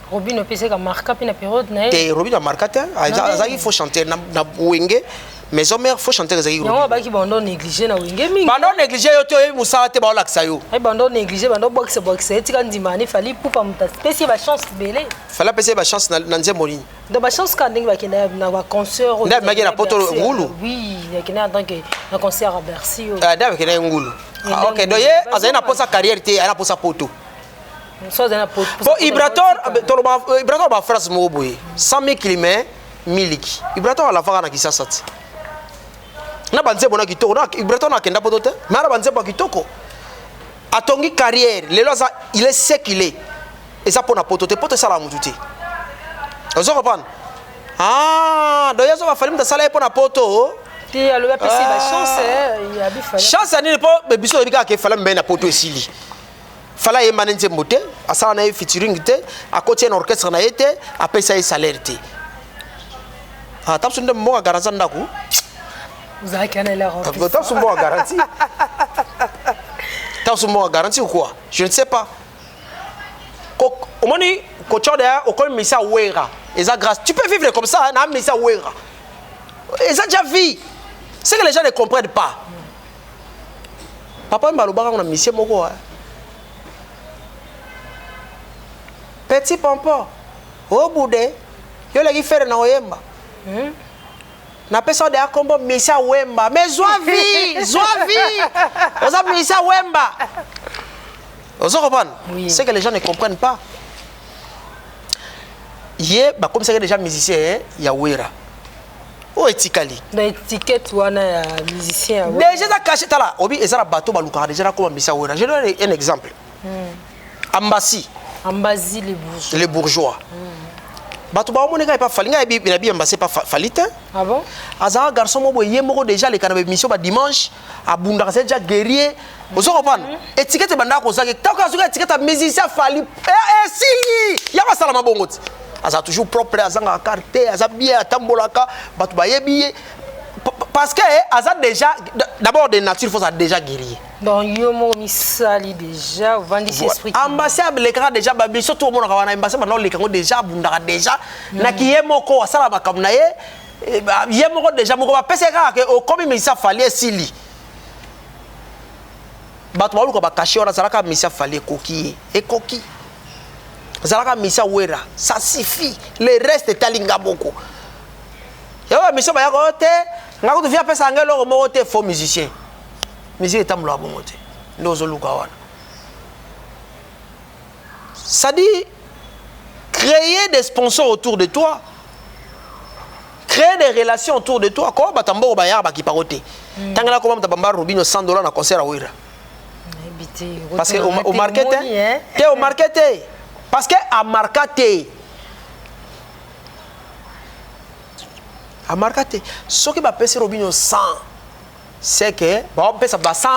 Robin no pese ka marka pina période na. Te Robin marka te, il faut chanter na wenge. Mais au mère faut chanter ezaki. Non ba ki bando négliger na wenge mingi. Bando négliger yo to e musala te ba olakisa yo. Ai bando négliger bando boxe etika ndimani fali poupa muta spécial ba chance belé. Fala pese ba chance na nzembo nini. De ba chance ka ndingi ba kina na ba concert. Nda magi na poto ngulu. Oui, ya kina en tant que un concert à Bercy. Ah nda kina ngulu. Ah OK, donc ye azana pour sa carrière te, ana pour sa poto. Soit dans la poto. Bon Ibrator ba phrase mo boye. 100 000 kilomètres miliki. Ibrator ala faka na kisasa ti. Na banze bona kitoko na Ibrator na kenda poto te. Mais na banze ba kitoko. Atongi carrière, lelo ça il est séculé. Et ça pour na poto te poto ça la mututi. Vous comprenez? Ah, donc yazo va falloir me sala pour na poto. Ti alo ba pesi ba chance ya bi fala. Chance ani po biso bika ke fala me na poto esili. Fala ye manenze moté, asala na featuring te, a côté un orchestre na été, a payé sa salaire te. Ah, t'as besoin de moi garantie ndako. Vous avez qu'à aller là. T'as besoin de moi garantie. t'as souvent garanti ou quoi? Je ne sais pas. Au moment où tu as mis ça ouera, et ça grâce, tu peux vivre comme ça, n'a mis ça ouera. Et ça déjà vu. C'est que les gens ne comprennent pas. Papa m'a dit on a mis ça moko. Petit pampa, au bout de, yo les faire na oyemba. Na pesa de akombo misa wemba, mais zoavi. On a misa wemba. Vous comprenez? C'est que les gens ne comprennent pas. Bah comme ça que les gens musiciens, il y a wera. Où est Tikali? L'étiquette ou un musicien. Déjà ça caché là. Obi et ça la bateau baluka déjà comme misa wera. Je donne un exemple. Ambassi. Ambassi les bourgeois. Bato ba omoneka pas fali nga bi na bi ambassé pas falite. Ah bon? Aza garçon mo boye moko déjà les canabe mission ba dimanche abunda c'est déjà guerrier. Vous comprenez? Étiquette banda ko ça que ta ka suka étiquette musicien fali si ya ba sala mabongoti. Aza toujours propre azanga carte aza bien atambolaka bato ba yebi parce que aza déjà d'abord de nature faut ça déjà guerrier. Donc yomo misali déjà vandi esprit. Ambassade les cas déjà babi surtout au monde kawana ambassade maintenant les kango déjà bundaka déjà na kiyemoko asala makamna ye yemoko déjà moko ba peseka ke o comme misa fali esili. Bato ba luka ba cacher ora salaka misa fali koki e koki. Salaka misa wera ça suffit le reste talinga boko. Yawa misa ba yakote ngako tu via pesa ngelo mo te faux musicien. Musique est amlo abomote. Ndozo luka wana. Ça dit créer des sponsors autour de toi. Créer des relations autour de toi. Comment batambo bayar ba ki paroté. Tangala comment tabamba Robinho $100 na concert à Wira. Parce que au marketing, t'es au marketing. Parce que à marketing. À marketing. Ce qui va passer Robinho 100. C'est que bon pesa ba 100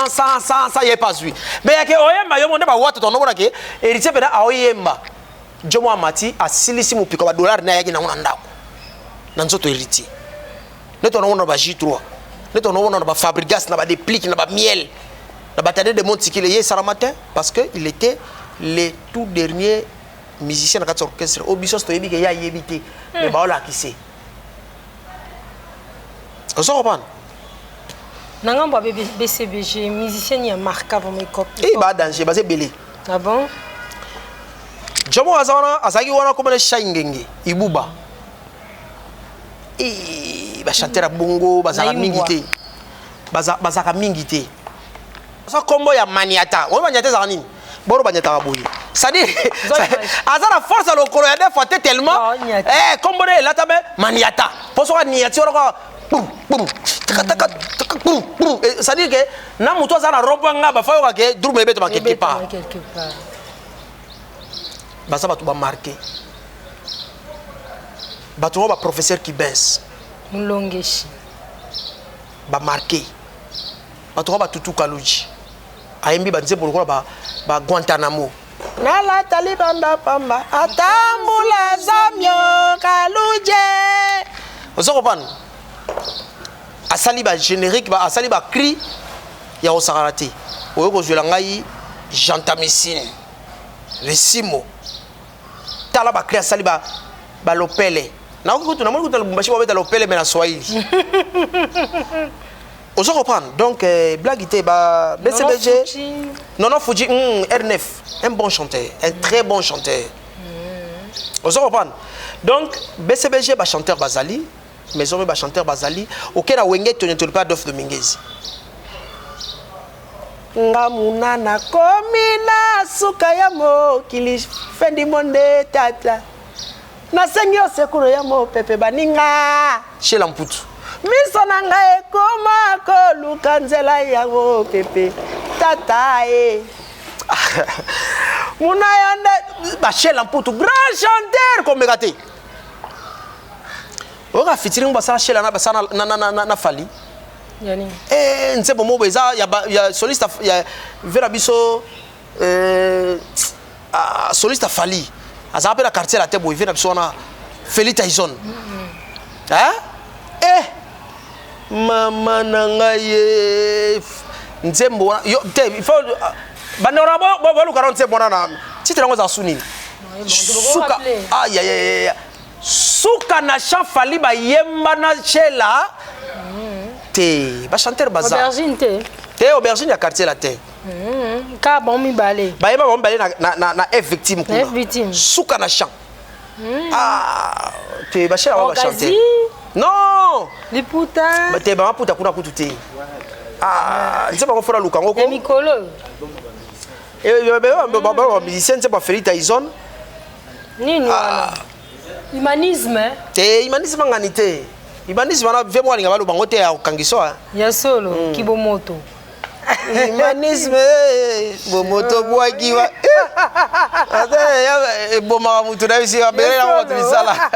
y est pas lui mais ya ke oyemba yo monde ba watu to nobona ke héritier pena a oyemba jomo amati a silisi mu piko ba dollar na yaki na ngona ndako na nzoto héritier neto na ngona ba J3 neto na ngona ba Fabrigas na ba déplique na ba miel na ba tade de Montikile ye saramatin parce que il était le tout dernier musicien na katso orchestre obiso to yebi ke ya yebité mais ba ola kissé on se comprend. Nangamba BCBG musicien y a marqué pour mes copies. Eh bah danger basé belé. Ah bon? Jomo azana azaki wana comme le shaingenge ibuba. Eh ba chanter bongo bazaka mingité. Bazaka mingité. Ça combo ya maniata. On maniata za nini? Boro banyata boyi. Ça dit azana force à l'okolo ya des fois tellement combo là tabe maniata. Pour ça niati ora boum boum. Ça dit que na muto za na rompanga ba fayo ke drum beto ba quelque part. Ba ça ba tout ba marqué. Ba tout ba professeur qui baisse. Mulongeshi. Ba marqué. Ba tout ba tutu kaluji. Ayembi ba nze boloko ba Guantanamo. Na la talibanda pamba atambula zamyo kaluje. Vous comprenez? Asali ba générique ba asali ba cri ya osarate oyo kozwela ngai jantamissine le simo tala ba cri asali ba lopele na okutu na moni kutu Lubumbashi ba beta lopele mais na Swahili on se comprend donc blague était ba BCBG Nono Fuji R9 un bon chanteur un très bon chanteur on se comprend donc BCBG ba chanteur Bazali mais on va chanter Bazali auquel a wenge tu ne pas d'offre Dominguez ngamuna na komina suka ya mo kili fendi monde tata na sengi osekuro ya mo pepe baninga chez Lamputu miso nanga ekoma ko lukanzela ya mo pepe tata muna yande ba chez Lamputu grand chanteur comme gâté. On a featuring basala chez la na fali. Yani. Nse bomo beza ya soliste ya vera biso soliste fali. Aza appela quartier la tebo vera biso na Feli Tyson. Mama nanga ye nzembo yo il faut bandora bo luka ronse bona na titre yango za suni suka aïe aïe aïe suka na chant fali ba yemba na chela te ba chanteur baza aubergine te aubergine ya quartier la te ka bon mi balé ba yemba bon balé na F victime kuna victime suka na chant ah te ba chela ba chanter non liputa ba te ba puta kuna kutu te ah nse ba ko fora luka ngoko mikolo ba musicien nse ba Feli Tyson nini wana humanisme te humanisme ngani te humanisme na ve mwa linga balo bango te ya kangiso ya solo kibomoto humanisme bomoto bwakiwa ate ya boma mutu na bisi abere na watu bisala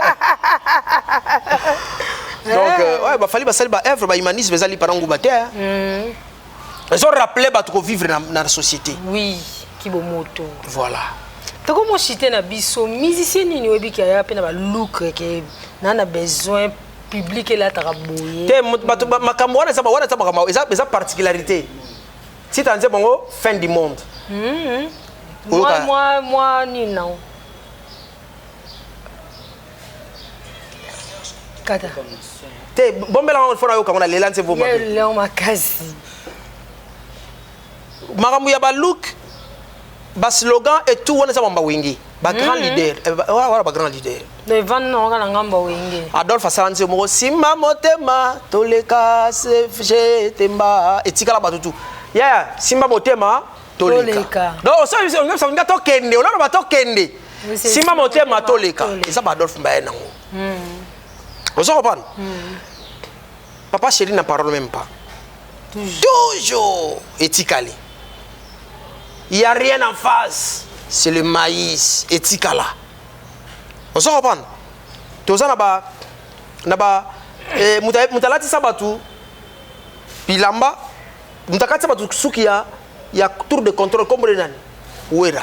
donc ouais ba fali ba sali ba œuvre ba humanisme ezali panangu bate ils ont rappelé ba to vivre dans la société oui kibomoto voilà. Comment chiter na biso musicien nini webi ki ya pe na ba look ke na besoin public la taraboye te makambo wana saba makambo eza particularité si tu anze bongo fin du monde moi ni non kata te bombela on fona yo kangona lelanse voma le makasi makambo ya ba look ba slogan et tout wana saba mbawingi ba grand leader voilà ba grand leader le van no kana ngamba wingi Adolphe Salanze mo simba motema toleka se temba etikala batutu ya simba motema toleka donc ça on ça ngato kende on a bato kende simba motema toleka et ça ba Adolphe Mbaye nango on se comprend papa chéri n'a parole même pas toujours etikali il y a rien en face c'est le maïs etikala on se comprend toza na ba mutalati sabatu bilamba mutakati sabatu suki ya tour de contrôle comme le nani wera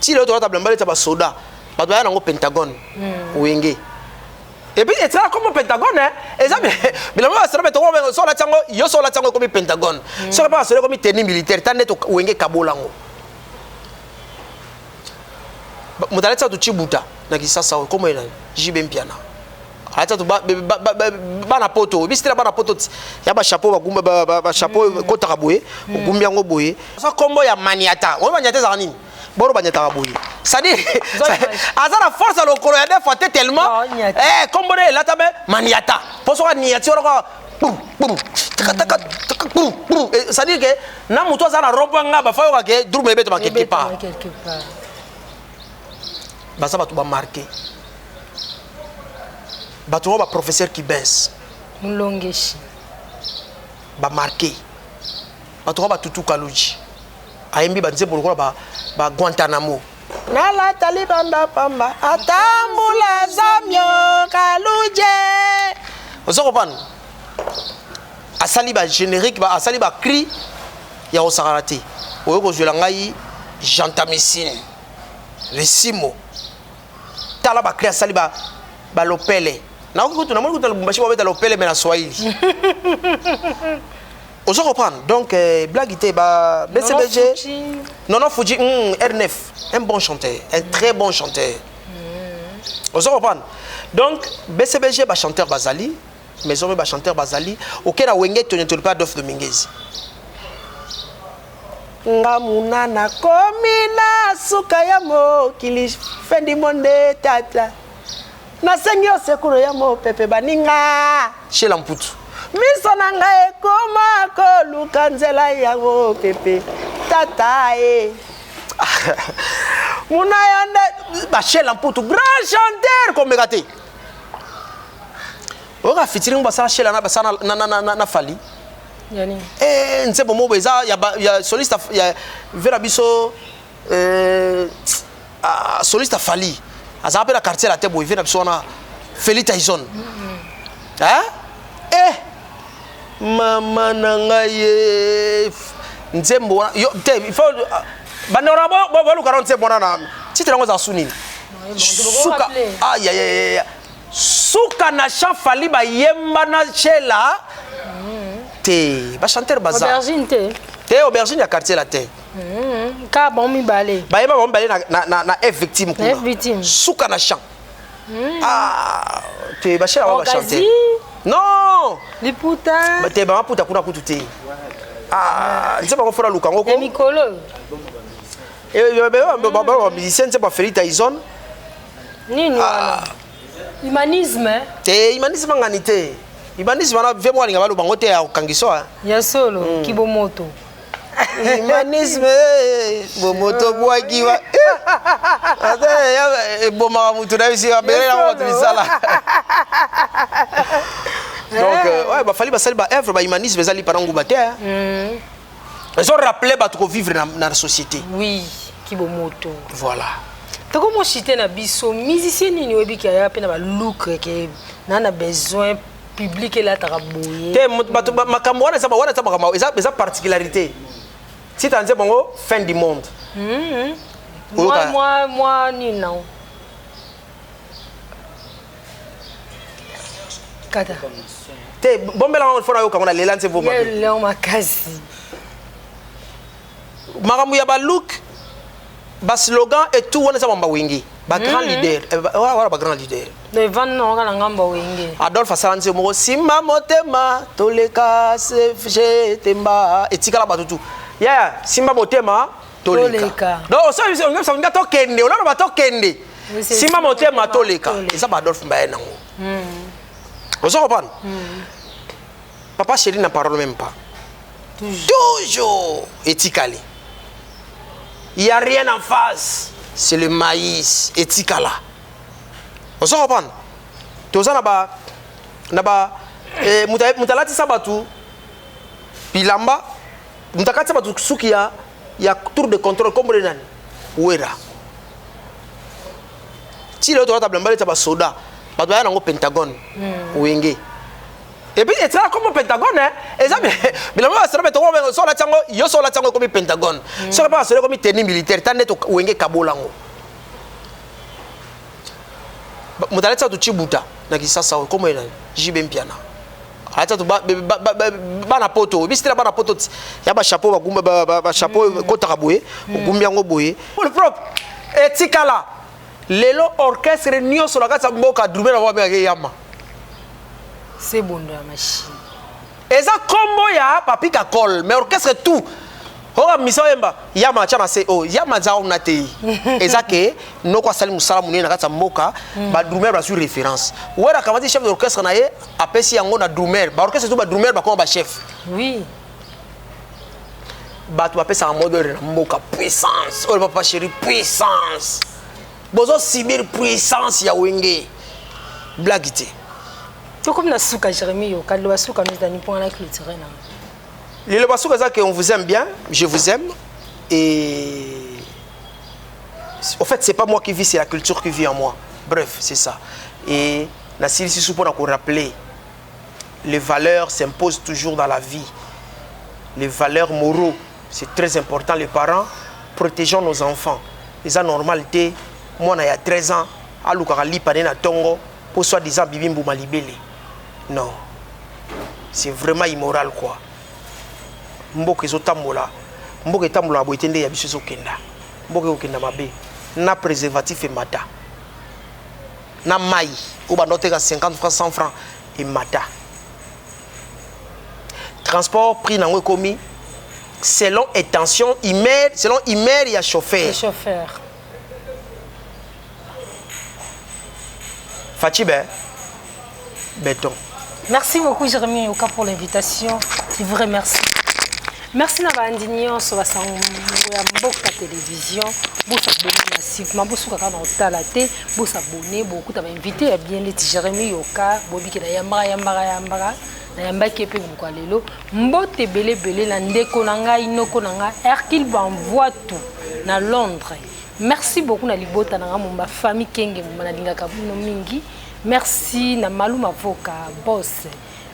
ti le tola tablamba ta ba soda ba doya nango Pentagone wenge et puis c'est comme Pentagone et ça bilamba ça beto ko so la tango yo so la tango comme Pentagone so pas so comme tenue militaire tande to wenge kabolango mutaleta tu chibuta na kisasa como ina jibe mpiana hata tu bana poto bisitira bana poto ya ba chapeau ba gumba ba chapeau kota kaboye gumbi yango boye ça kombo ya maniata on maniata za nini boro banyata kaboye ça dit asa la force à lokolo ya des fois tellement kombo re la tabe maniata poso ka niati oro ka boum boum taka boum ça dit que na muto za na rompo nga ba fa yo ka ke drume beto ba quelque part basa batu ba marqué batu ba professeur qui baisse mulongeshi ba marqué batu ba tutu kaluji ayembi ba nzebo lokola ba Guantanamo nala talibamba pamba atambula zamyo kaluje ozo comprendre asali ba générique ba asali ba cri ya osarate oyo ko jela ngai jantamissine les simo tala ba cri asali ba lopele na ko tu na mo ko tala bumbashi ba lopele mais na Swahili on se reprend donc blague était ba BCBG non Fuji R9 un bon chanteur un très bon chanteur on se reprend donc BCBG ba chanteur Bazali mais on ba chanteur Bazali auquel a wenge to pas d'offre Dominguez ngamuna na komina suka ya mokili fendi monde tata na sengi osekuro ya mo pepe baninga chez Lamputu miso na ngai koma koluka nzela ya mo pepe tata muna yande ba chez Lamputu grand chanteur comme gâté oka featuring ba sa chez la na fali yani nse bomo beza ya soliste ya vera biso soliste fali aza la quartier la tebo vera biso na Feli Tyson mama nanga ye nzembo yo te il faut bandora bo luka ronse bona na titre ngo za suni suka aïe aïe suka na chant fali ba yemba na chela te ba chanteur baza aubergine te te aubergine ya quartier la te ka bon mi balé bayeba bon balé na F victime kuna victime suka na champ te ba chéra ba chanter non liputa te ba puta kuna kutu te nse ba ko fora luka ngoko mikolo ba musicien nse ba Feli Tyson nini wana humanisme te humanisme ngani te humanisme na ve mwa linga balo bango te ya kangiso ya solo kibomoto humanisme bomoto bwakiwa ate ya bomaka mutu na bisi abere na moto bisala donc ouais ba fali ba sali ba œuvre ba humanisme ezali parangu baté ils ont rappelé ba to vivre dans la société oui kibomoto voilà toko mo chité na biso musicien nini webi ki ya pe na ba look ke na besoin public la taraboye te makambo wana saba makambo eza particularité si tu as bon fin du monde moi ni non kata te bombela on fona yo kangona lelanse voma le makasi makambo ya ba look ba slogan et tout wana saba wengi ba grand leader voilà ba grand leader le van no kana ngamba wengi Adolphe Asalanze mo simba motema toleka se temba etikala batutu ya simba motema toleka donc ça on nga to kende on ba to kende simba motema toleka ça ba Adolphe Mbaye nango on se comprend papa chéri n'a parole même pas toujours etikali il y a rien en face c'est le maïs etikala on se comprend toza na ba mutalati sabatu bilamba mutakati sabatu suki ya tour de contrôle comme le nani wera ti le to ta blamba ta ba soda ba doya nango Pentagone wenge et puis etra comme Pentagone eza bilamba sera beto ko so la tango yo so la tango comme Pentagone so pas sera comme tenue militaire tande to wenge kabolango mutaleta tu chibuta na kisasa como ina jibe mpiana hata tu bana poto bisitira bana poto ya ba chapeau ba gumba ba chapeau kota kaboye gumbi yango boye pour le propre etikala lelo orchestre nio so la kata mboka drumera wa be yama c'est bon de la machine eza combo ya papika col mais orchestre tout oka miso yemba yama chana se o yama za on ate ezake noko asali musala munene na kata mboka ba drummer ba sur référence wera kamati chef d'orchestre na ye apesi yango na drummer ba orchestre tout ba drummer ba ko ba chef oui ba tu apesa en mode na mboka puissance o papa chéri puissance bozo sibir puissance ya wenge blagité to comme na suka Jérémie yo kalwa suka nous dani pour la culture na le basuka ça que on vous aime bien, je vous aime et en fait c'est pas moi qui vis, c'est la culture qui vit en moi. Bref, c'est ça. Et la Sissi pour nous rappeler les valeurs s'imposent toujours dans la vie. Les valeurs moraux, c'est très important. Les parents, protégeons nos enfants. Les anormalités, moi il y a 13 ans, à l'Ukarali Panena Tongo, pour soi-disant Bibimbu Malibele. Non. C'est vraiment immoral quoi. Mboka ezotambola mboka etambola boitende ya biso kenda mboka okenda mabe na préservatif et mata na mai ou ba noter 50 francs 100 francs et mata transport prix nango komi selon intention selon imer ya chauffeur Fatibe béton. Merci beaucoup Jérémie Yoka pour l'invitation. Je vous remercie. Merci na bandinyo so basango ya mboka télévision bo s'abonner massivement bo suka kana otala te bo s'abonner beaucoup ta invité ya bien leti Jérémie Yoka bo biki na yambara na yambaki pe ko lelo mbote belé na ndeko na ngai inoko na ngai Hercule banvoie tout na Londres. Merci beaucoup na libota na ngamba famille kenge mona lingaka buno mingi. Merci na Maluma Voka boss.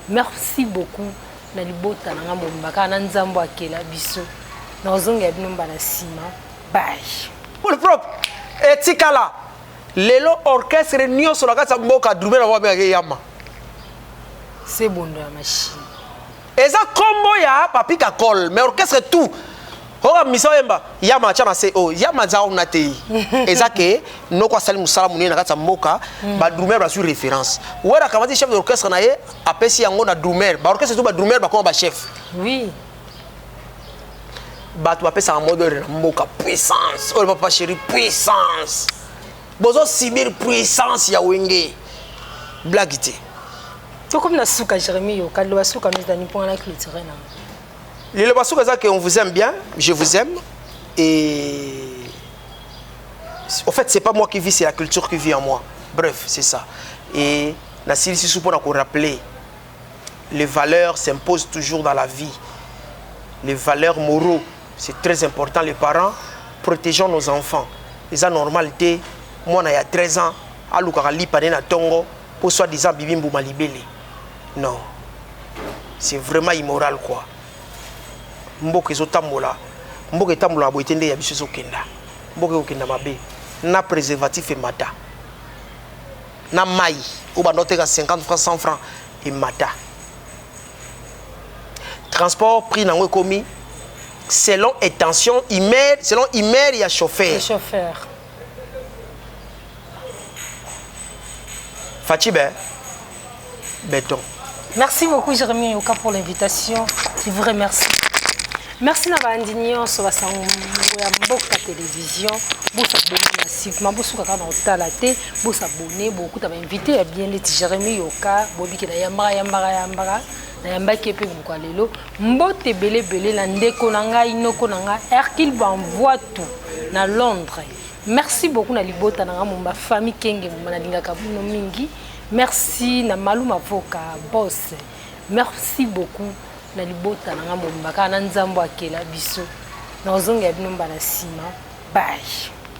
Merci beaucoup na libota na ngambo mbaka na nzambo akela biso na ozonga ya binomba na sima bye pour le propre etikala lelo orchestre nio so la kata mboka drumera wa be yama c'est bon de la machine eza combo ya papi kakol mais orchestre tout oka misa yemba yama chama se o yama za on ate ezake noko asali musala munene na kata mboka ba drummer ba sur référence wera kamati chef d'orchestre na ye apesi yango na drummer ba orchestre tout ba drummer ba ko ba chef oui ba tu apesa en mode mboka puissance o papa chéri puissance bozo sibir puissance ya wenge blagité to comme na suka Jérémie Yoka lo suka nous dani pour la culture na le basuka ça que on vous aime bien, je vous aime et en fait c'est pas moi qui vis, c'est la culture qui vit en moi. Bref, c'est ça. Et la Silici pour nous rappeler les valeurs s'imposent toujours dans la vie. Les valeurs moraux, c'est très important. Les parents, protégeons nos enfants. Les anormalités, moi il y a 13 ans, à l'Ukara Lipané na Tongo pour soi-disant Bibimbu Malibele. Non. C'est vraiment immoral quoi. Mboke ezotambola mboke etambola boyetende ya biso ezokenda mboke okenda mabe na préservatif emata na mai o banoteka 50 francs 100 francs emata transport prix nango ekomi selon intention selon humeur ya chauffeur Fatibe béton. Merci beaucoup Jérémie Yoka pour l'invitation, je vous remercie. Merci na bandinyo so basango ya mboka télévision bo s'abonner massivement bo suka kana otala te bo s'abonner beaucoup ta invité ya bien leti Jérémie Yoka bo bikela yambara na yambaki pe kwa lelo mbote belé na ndeko na ngai inoko na nga Hercule banvoie tout na Londres. Merci beaucoup na libota na ngamba famille kenge mona lingaka buno mingi. Merci na Maluma Voka boss. Merci beaucoup na libota na ngambo mbaka na nzambo akela biso na ozonga ya binomba na sima bye.